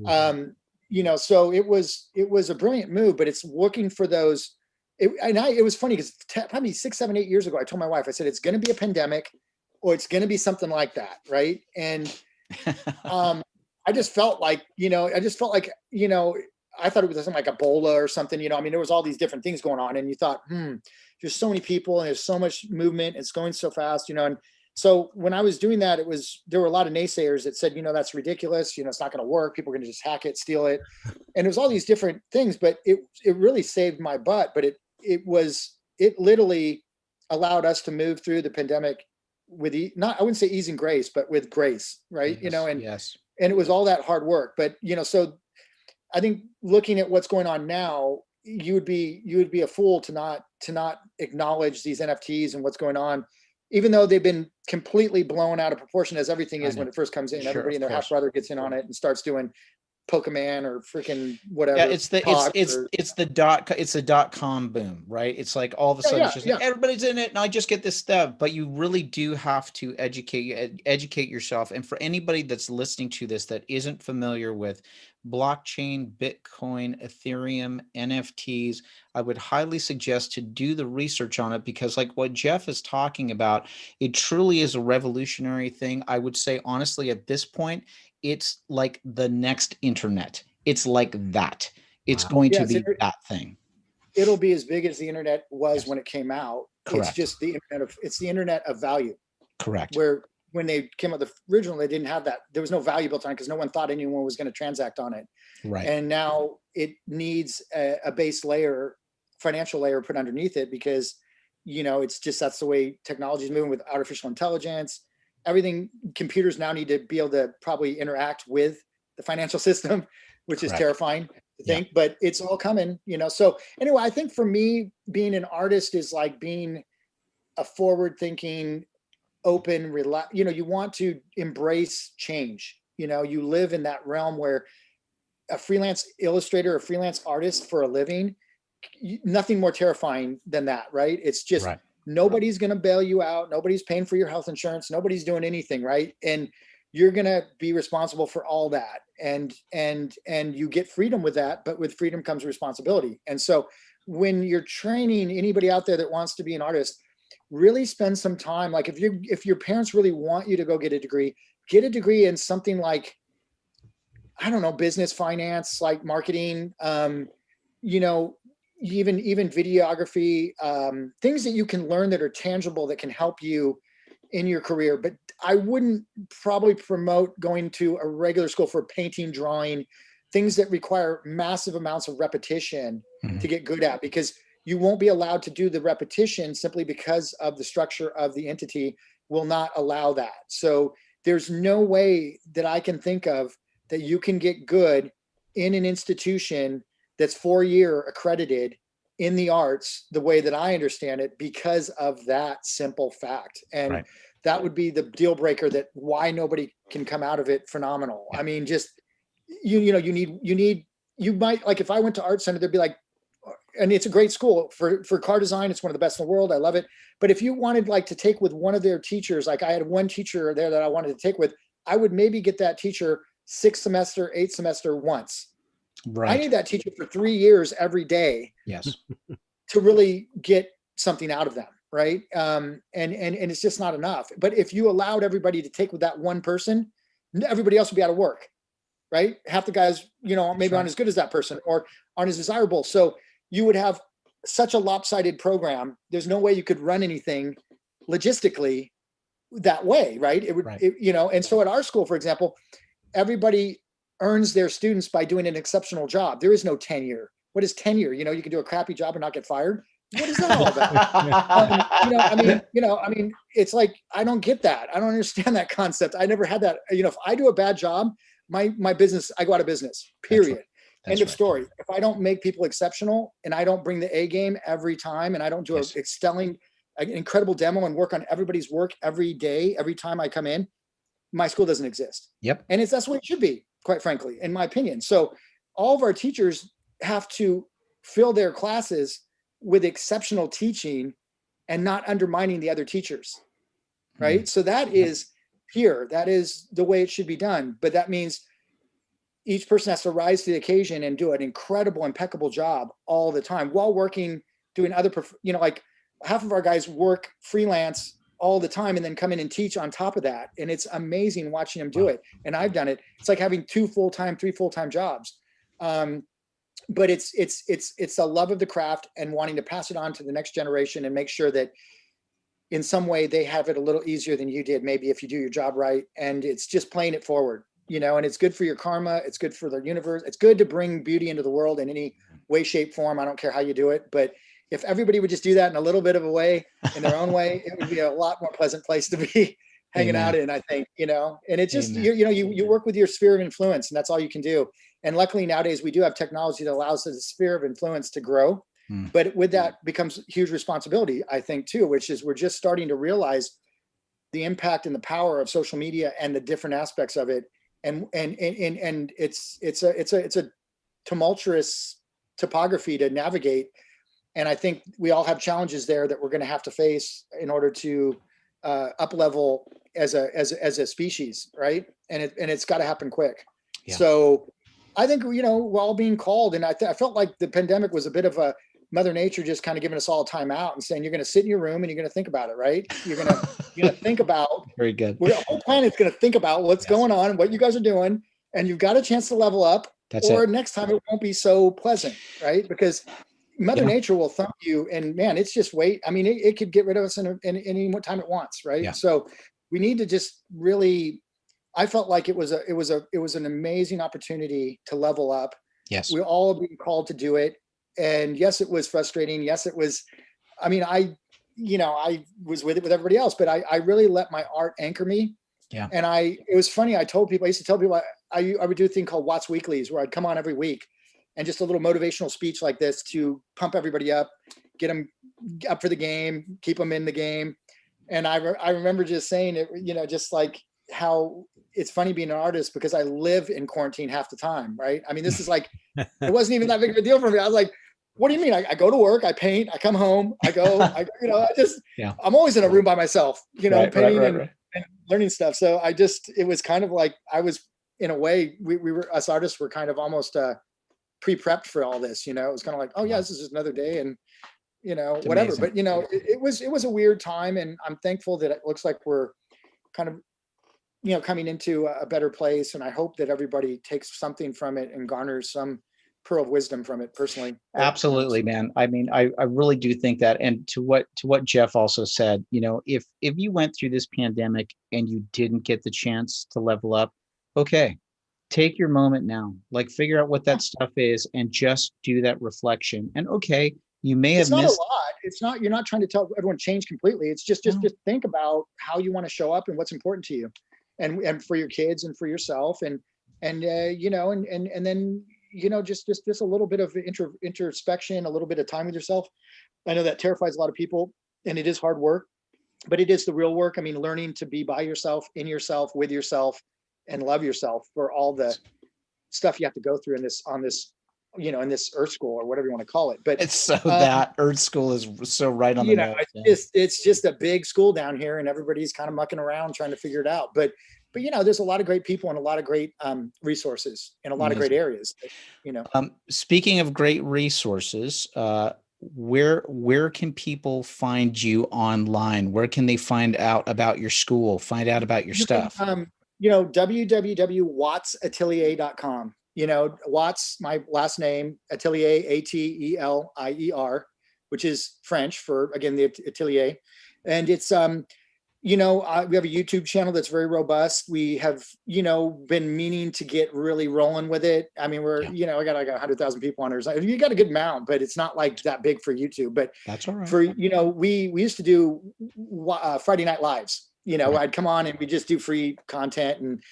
So it was a brilliant move, but it's looking for those. It was funny because probably 6, 7, 8 years ago, I told my wife, I said, it's going to be a pandemic or it's going to be something like that. Right. And I just felt like, I thought it was something like Ebola or something, I mean, there was all these different things going on and you thought, there's so many people and there's so much movement. It's going so fast, and so when I was doing that, there were a lot of naysayers that said, that's ridiculous. It's not going to work. People are going to just hack it, steal it. And it was all these different things, but it really saved my butt. But it literally allowed us to move through the pandemic with I wouldn't say ease and grace, but with grace, right? Yes, and it was all that hard work. But so I think looking at what's going on now, you would be a fool to not acknowledge these NFTs and what's going on, even though they've been completely blown out of proportion, as everything is when it first comes in. Sure, everybody and their half brother gets in on it and starts doing Pokemon or freaking whatever. Yeah, it's the dot-com boom, right? It's like all of a sudden it's just like, everybody's in it and I just get this stuff. But you really do have to educate yourself. And for anybody that's listening to this that isn't familiar with blockchain, Bitcoin, Ethereum, NFTs, I would highly suggest to do the research on it, because like what Jeff is talking about, it truly is a revolutionary thing. I would say honestly at this point, it's like the next internet. It's like that. It's going to be that thing. It'll be as big as the internet was when it came out. Correct. It's just the internet of value. Correct. Where when they came up with the original, they didn't have that. There was no value built on it because no one thought anyone was going to transact on it. Right. And now it needs a base layer, financial layer put underneath it because, you know, it's just, that's the way technology is moving with artificial intelligence. Everything, computers now need to be able to probably interact with the financial system, which is terrifying to think, but it's all coming, you know? So anyway, I think for me, being an artist is like being a forward thinking, open, you know, you want to embrace change. You know, you live in that realm where a freelance illustrator, a freelance artist for a living, nothing more terrifying than that, right? It's just nobody's going to bail you out. Nobody's paying for your health insurance. Nobody's doing anything, right? And you're going to be responsible for all that. And you get freedom with that, but with freedom comes responsibility. And so when you're training anybody out there that wants to be an artist, really spend some time. Like if your parents really want you to go get a degree in something like, I don't know, business, finance, like marketing, you know, even videography, things that you can learn that are tangible, that can help you in your career. But I wouldn't probably promote going to a regular school for painting, drawing, things that require massive amounts of repetition to get good at, because you won't be allowed to do the repetition simply because of the structure of the entity will not allow that. So there's no way that I can think of that you can get good in an institution that's 4-year accredited in the arts the way that I understand it, because of that simple fact. And that would be the deal breaker, that why nobody can come out of it phenomenal. I mean, just, you know, you might, like, if I went to Art Center, they'd be like, and it's a great school for car design. It's one of the best in the world. I love it. But if you wanted like to take with one of their teachers, like I had one teacher there that I wanted to take with, I would maybe get that teacher 6th semester, 8th semester once. I need that teacher for 3 years every day. Yes. To really get something out of them. Right. And it's just not enough. But if you allowed everybody to take with that one person, everybody else would be out of work. Right. Half the guys, you know, maybe aren't as good as that person or aren't as desirable. So you would have such a lopsided program. There's no way you could run anything logistically that way. Right. It would, you know, and so at our school, for example, everybody earns their students by doing an exceptional job. There is no tenure. What is tenure? You know, you can do a crappy job and not get fired. What is that all about? you know, I mean, it's like, I don't get that. I don't understand that concept. I never had that. You know, if I do a bad job, my business, I go out of business, period. End of story. If I don't make people exceptional and I don't bring the A game every time, and I don't do an incredible demo and work on everybody's work every day, every time I come in, my school doesn't exist. And that's the way it should be, quite frankly, in my opinion. So all of our teachers have to fill their classes with exceptional teaching and not undermining the other teachers. Right. So that is here. That is the way it should be done. But that means each person has to rise to the occasion and do an incredible, impeccable job all the time while working, doing other, you know, like half of our guys work freelance all the time and then come in and teach on top of that. And it's amazing watching them do it. And I've done it. It's like having 2 full-time, 3 full-time jobs. But it's a love of the craft and wanting to pass it on to the next generation and make sure that in some way they have it a little easier than you did, maybe if you do your job right. And it's just playing it forward, you know, and it's good for your karma. It's good for the universe. It's good to bring beauty into the world in any way, shape, form. I don't care how you do it, but if everybody would just do that in a little bit of a way, in their own way, it would be a lot more pleasant place to be hanging out in, I think, you know, and it just, you work with your sphere of influence and that's all you can do. And luckily nowadays we do have technology that allows the sphere of influence to grow, but with that becomes huge responsibility, I think too, which is we're just starting to realize the impact and the power of social media and the different aspects of it. And it's a tumultuous topography to navigate. And I think we all have challenges there that we're going to have to face in order to up level as a species, right? And it's got to happen quick. So I think, you know, we're all being called, and I felt like the pandemic was a bit of a Mother Nature just kind of giving us all a time out and saying, you're going to sit in your room and you're going to think about it, right? You're going to think about, very good. The whole planet's going to think about what's going on, what you guys are doing, and you've got a chance to level up. Next time it won't be so pleasant, right? Because Mother Nature will thump you, and man, it's just wait. I mean, it could get rid of us in any time it wants, right? So we need to just really, I felt like it was an amazing opportunity to level up. Yes. We're all being called to do it. And yes, it was frustrating. Yes, it was, I mean, I was with it with everybody else, but I really let my art anchor me. Yeah. And it was funny. I used to tell people I would do a thing called Watts Weeklies where I'd come on every week and just a little motivational speech like this to pump everybody up, get them up for the game, keep them in the game. And I remember just saying it, just like how it's funny being an artist because I live in quarantine half the time. Right. I mean, this is like, it wasn't even that big of a deal for me. I was like, what do you mean? I go to work, I paint, I come home, I'm always in a room by myself, painting and learning stuff. So it was kind of like, I was, in a way, we were, us artists were kind of almost pre-prepped for all this, it was kind of like, oh yeah, this is just another day and, It's whatever. amazing. But, it was a weird time, and I'm thankful that it looks like we're kind of, coming into a better place. And I hope that everybody takes something from it and garners some pearl of wisdom from it personally. Absolutely, man. I mean, I really do think that. And to what Jeff also said, if you went through this pandemic and you didn't get the chance to level up, okay, take your moment now, like figure out what that stuff is and just do that reflection. And okay, you may have It's not missed. a lot. It's not, you're not trying to tell everyone change completely. It's just think about how you want to show up and what's important to you, and for your kids and for yourself, and then, just a little bit of introspection, a little bit of time with yourself. I know that terrifies a lot of people, and it is hard work, but it is the real work. I mean, learning to be by yourself, in yourself, with yourself, and love yourself for all the stuff you have to go through in this in this earth school or whatever you want to call it. But It's so that earth school is so right on the nose. It's just a big school down here, and everybody's kind of mucking around trying to figure it out. But there's a lot of great people and a lot of great resources in a lot of great areas. Speaking of great resources, where can people find you online? Where can they find out about your school? Find out about your stuff? www.wattsatelier.com. Watts, my last name, Atelier, Atelier, which is French for, again, the Atelier. And it's, we have a YouTube channel that's very robust. We have, been meaning to get really rolling with it. I mean, I got like 100,000 people on there. You got a good amount, but it's not like that big for YouTube. But that's all right. For, we used to do Friday Night Lives. I'd come on and we just do free content, and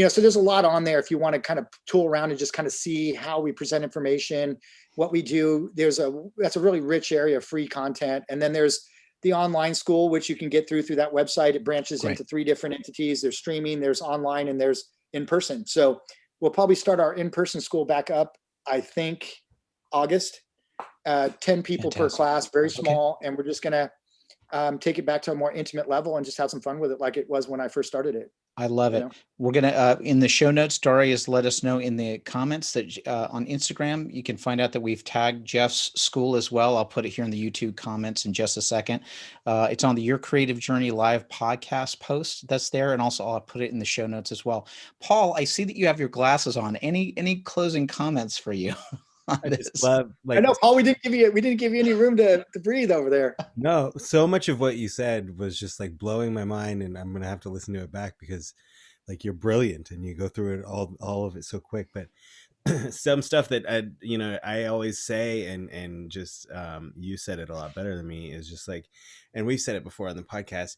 so there's a lot on there if you want to kind of tool around and just kind of see how we present information, what we do. That's a really rich area of free content. And then there's the online school, which you can get through that website. It branches into 3 different entities. There's streaming, there's online, and there's in person. So we'll probably start our in-person school back up, I think, August. 10 people per class, very small, and we're just gonna take it back to a more intimate level and just have some fun with it like it was when I first started it. I love it. We're going to, in the show notes, Dari has let us know in the comments that on Instagram, you can find out that we've tagged Jeff's school as well. I'll put it here in the YouTube comments in just a second. It's on the Your Creative Journey live podcast post that's there. And also I'll put it in the show notes as well. Paul, I see that you have your glasses on. Any closing comments for you? I just love, I know, Paul, we didn't give you any room to breathe over there. No, so much of what you said was just like blowing my mind, and I'm gonna have to listen to it back because like you're brilliant and you go through it all of it so quick. But some stuff that I always say, and just you said it a lot better than me, is just like, and we've said it before on the podcast,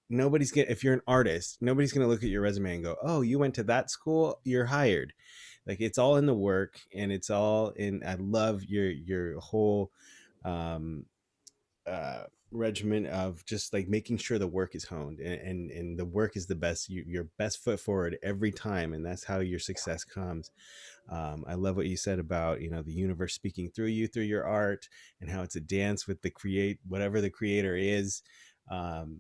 nobody's gonna, if you're an artist, nobody's gonna look at your resume and go, oh, you went to that school, you're hired. Like, it's all in the work, and it's all in, I love your whole regimen of just like making sure the work is honed, and the work is the best, your best foot forward every time. And that's how your success comes. I love what you said about, the universe speaking through you, through your art, and how it's a dance with whatever the creator is,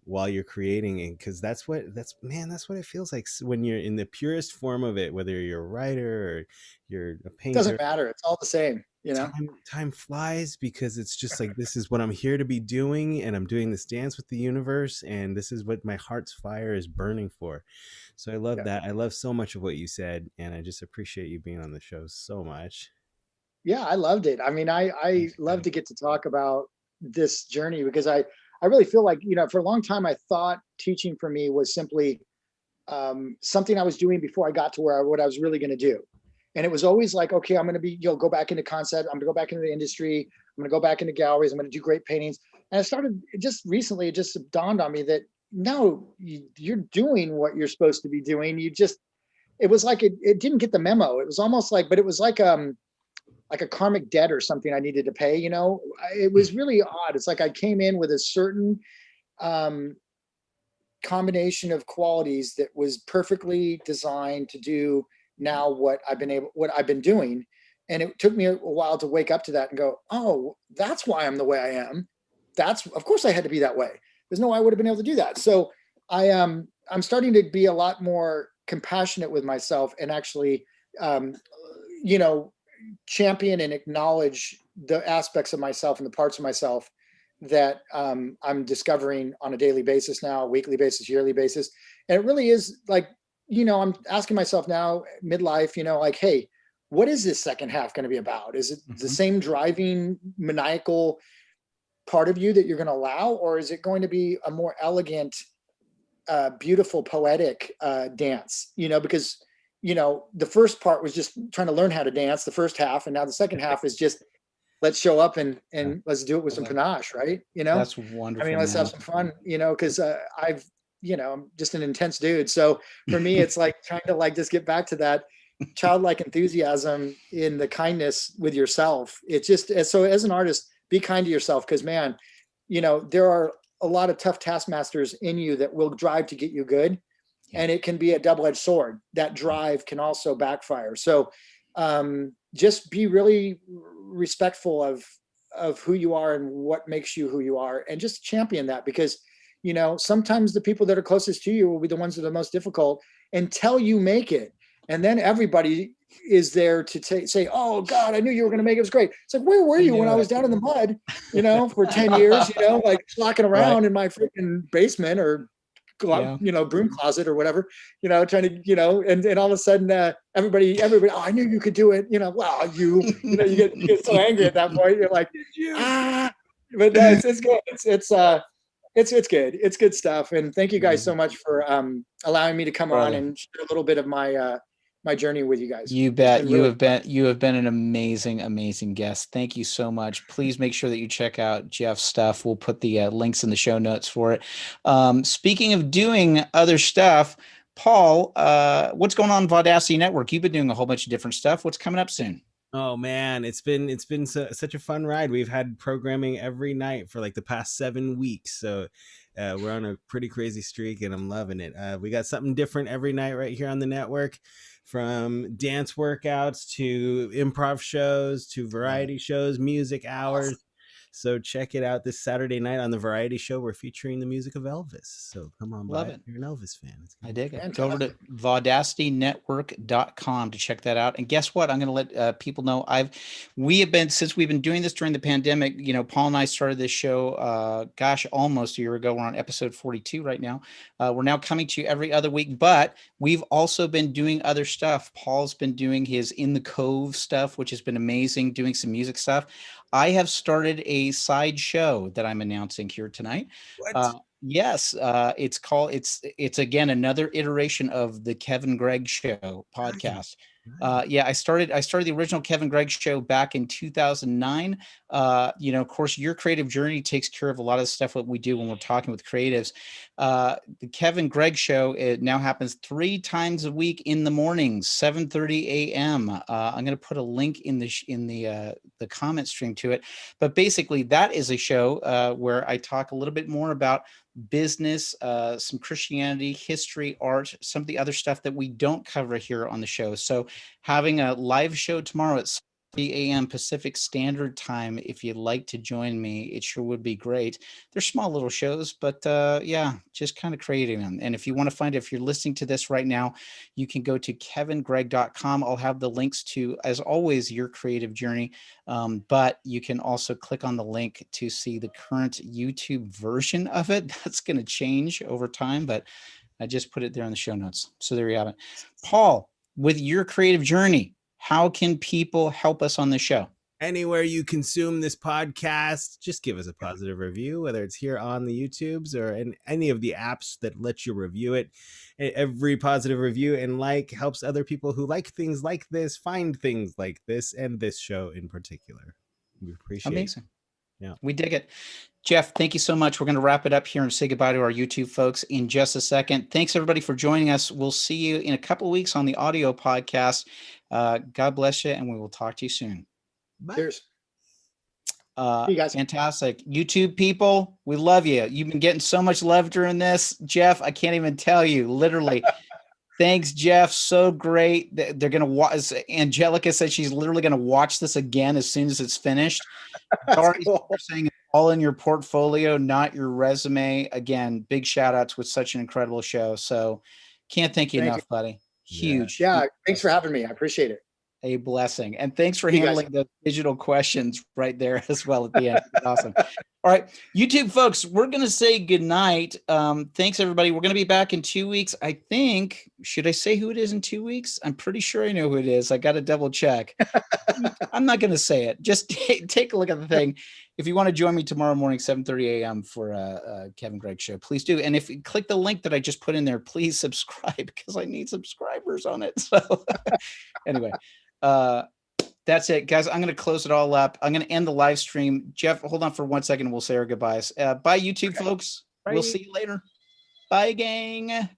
while you're creating. And because that's what it feels like when you're in the purest form of it, whether you're a writer or you're a painter. It doesn't matter. It's all the same. Time flies, because it's just like, this is what I'm here to be doing, and I'm doing this dance with the universe, and this is what my heart's fire is burning for. So I love that. I love so much of what you said, and I just appreciate you being on the show so much. Yeah, I loved it. I mean, I love to get to talk about this journey, because I I really feel like, for a long time, I thought teaching for me was simply something I was doing before I got to what I was really going to do. And it was always like, okay, I'm going to be, go back into concept. I'm going to go back into the industry. I'm going to go back into galleries. I'm going to do great paintings. And I started just recently, it just dawned on me that no, you're doing what you're supposed to be doing. It was like, it didn't get the memo. It was almost like, but it was like a karmic debt or something I needed to pay, it was really odd. It's like I came in with a certain combination of qualities that was perfectly designed to do now what I've been doing. And it took me a while to wake up to that and go, oh, that's why I'm the way I am. Of course I had to be that way. There's no way I would have been able to do that. So I'm starting to be a lot more compassionate with myself and actually, champion and acknowledge the aspects of myself and the parts of myself that I'm discovering on a daily basis now, weekly basis, yearly basis. And it really is like, I'm asking myself now, midlife, like, hey, what is this second half going to be about? Is it the same driving, maniacal part of you that you're going to allow, or is it going to be a more elegant, beautiful, poetic dance? Because the first part was just trying to learn how to dance, the first half, and now the second half is just let's show up and let's do it with some panache, right? That's wonderful. I mean, let's have some fun, because I'm just an intense dude. So for me, it's like trying to like just get back to that childlike enthusiasm in the kindness with yourself. It's just, so as an artist, be kind to yourself, because man, there are a lot of tough taskmasters in you that will drive to get you good. Yeah. And it can be a double-edged sword. That drive can also backfire. So just be really respectful of who you are and what makes you who you are, and just champion that, because sometimes the people that are closest to you will be the ones that are the most difficult until you make it. And then everybody is there to say, oh God, I knew you were going to make it. It was great. It's like, where were you when I was down in the mud, for 10 years, like slocking around in my freaking basement or broom closet or whatever, trying to, and all of a sudden, everybody, oh, I knew you could do it. Well, you get so angry at that point. You're like, but no, it's good. It's good. It's good stuff. And thank you guys so much for allowing me to come on and share a little bit of my my journey with you guys. You bet. You have been an amazing guest. Thank you so much. Please make sure that you check out Jeff's stuff. We'll put the links in the show notes for it. Speaking of doing other stuff, Paul, what's going on Vaudacity Network? You've been doing a whole bunch of different stuff. What's coming up soon? Oh man, it's been such a fun ride. We've had programming every night for like the past 7 weeks. So we're on a pretty crazy streak and I'm loving it. We got something different every night right here on the network, from dance workouts to improv shows to variety shows, music hours. So check it out this Saturday night on the Variety Show. We're featuring the music of Elvis. So come on by if you're an Elvis fan. I dig it. Go over to vaudacitynetwork.com to check that out. And guess what? I'm going to let people know since we've been doing this during the pandemic, Paul and I started this show, almost a year ago. We're on episode 42 right now. We're now coming to you every other week, but we've also been doing other stuff. Paul's been doing his In the Cove stuff, which has been amazing, doing some music stuff. I have started a side show that I'm announcing here tonight. Yes, it's again another iteration of the Kevin Gregg Show podcast. I started the original Kevin Gregg Show back in 2009. Of course, your creative journey takes care of a lot of the stuff that we do when we're talking with creatives. The Kevin Gregg Show, it now happens 3 times a week in the mornings, 7:30 a.m. I'm going to put a link in the comment stream to it. But basically, that is a show where I talk a little bit more about business, some Christianity, history, art, some of the other stuff that we don't cover here on the show. So having a live show tomorrow at 3 a.m. Pacific Standard Time, if you'd like to join me, it sure would be great. They're small little shows, but just kind of creating them. And if you want to find it, if you're listening to this right now, you can go to kevingregg.com. I'll have the links to, as always, your creative journey. But you can also click on the link to see the current YouTube version of it. That's going to change over time, but I just put it there in the show notes. So there you have it. Paul, with your creative journey, how can people help us on the show? Anywhere you consume this podcast, just give us a positive review, whether it's here on the YouTubes or in any of the apps that let you review it. Every positive review and like helps other people who like things like this find things like this and this show in particular. We appreciate it. Amazing. Yeah. We dig it. Jeff, thank you so much. We're going to wrap it up here and say goodbye to our YouTube folks in just a second. Thanks, everybody, for joining us. We'll see you in a couple of weeks on the audio podcast. God bless you, and we will talk to you soon. Bye. Cheers. See you guys. Fantastic. YouTube people, we love you. You've been getting so much love during this. Jeff, I can't even tell you, literally. Thanks, Jeff. So great. They're going to watch. Angelica said she's literally going to watch this again as soon as it's finished. Sorry, Cool. you're saying it's all in your portfolio, not your resume. Again, big shout outs with such an incredible show. So can't thank you enough, buddy. Huge. Yeah. Thanks for having me. I appreciate it. A blessing. And thanks for You guys. handling the digital questions right there as well at the end. Awesome. All right, YouTube folks, we're going to say goodnight. Thanks, everybody. We're going to be back in 2 weeks. I think, should I say who it is in 2 weeks? I'm pretty sure I know who it is. I got to double check. I'm not going to say it. Just take a look at the thing. If you want to join me tomorrow morning, 7:30 a.m. for a Kevin Gregg show, please do. And if you click the link that I just put in there, please subscribe because I need subscribers on it. So anyway, that's it, guys. I'm going to close it all up. I'm going to end the live stream. Jeff, hold on for 1 second. We'll say our goodbyes. Bye, YouTube folks. Bye. We'll see you later. Bye, gang.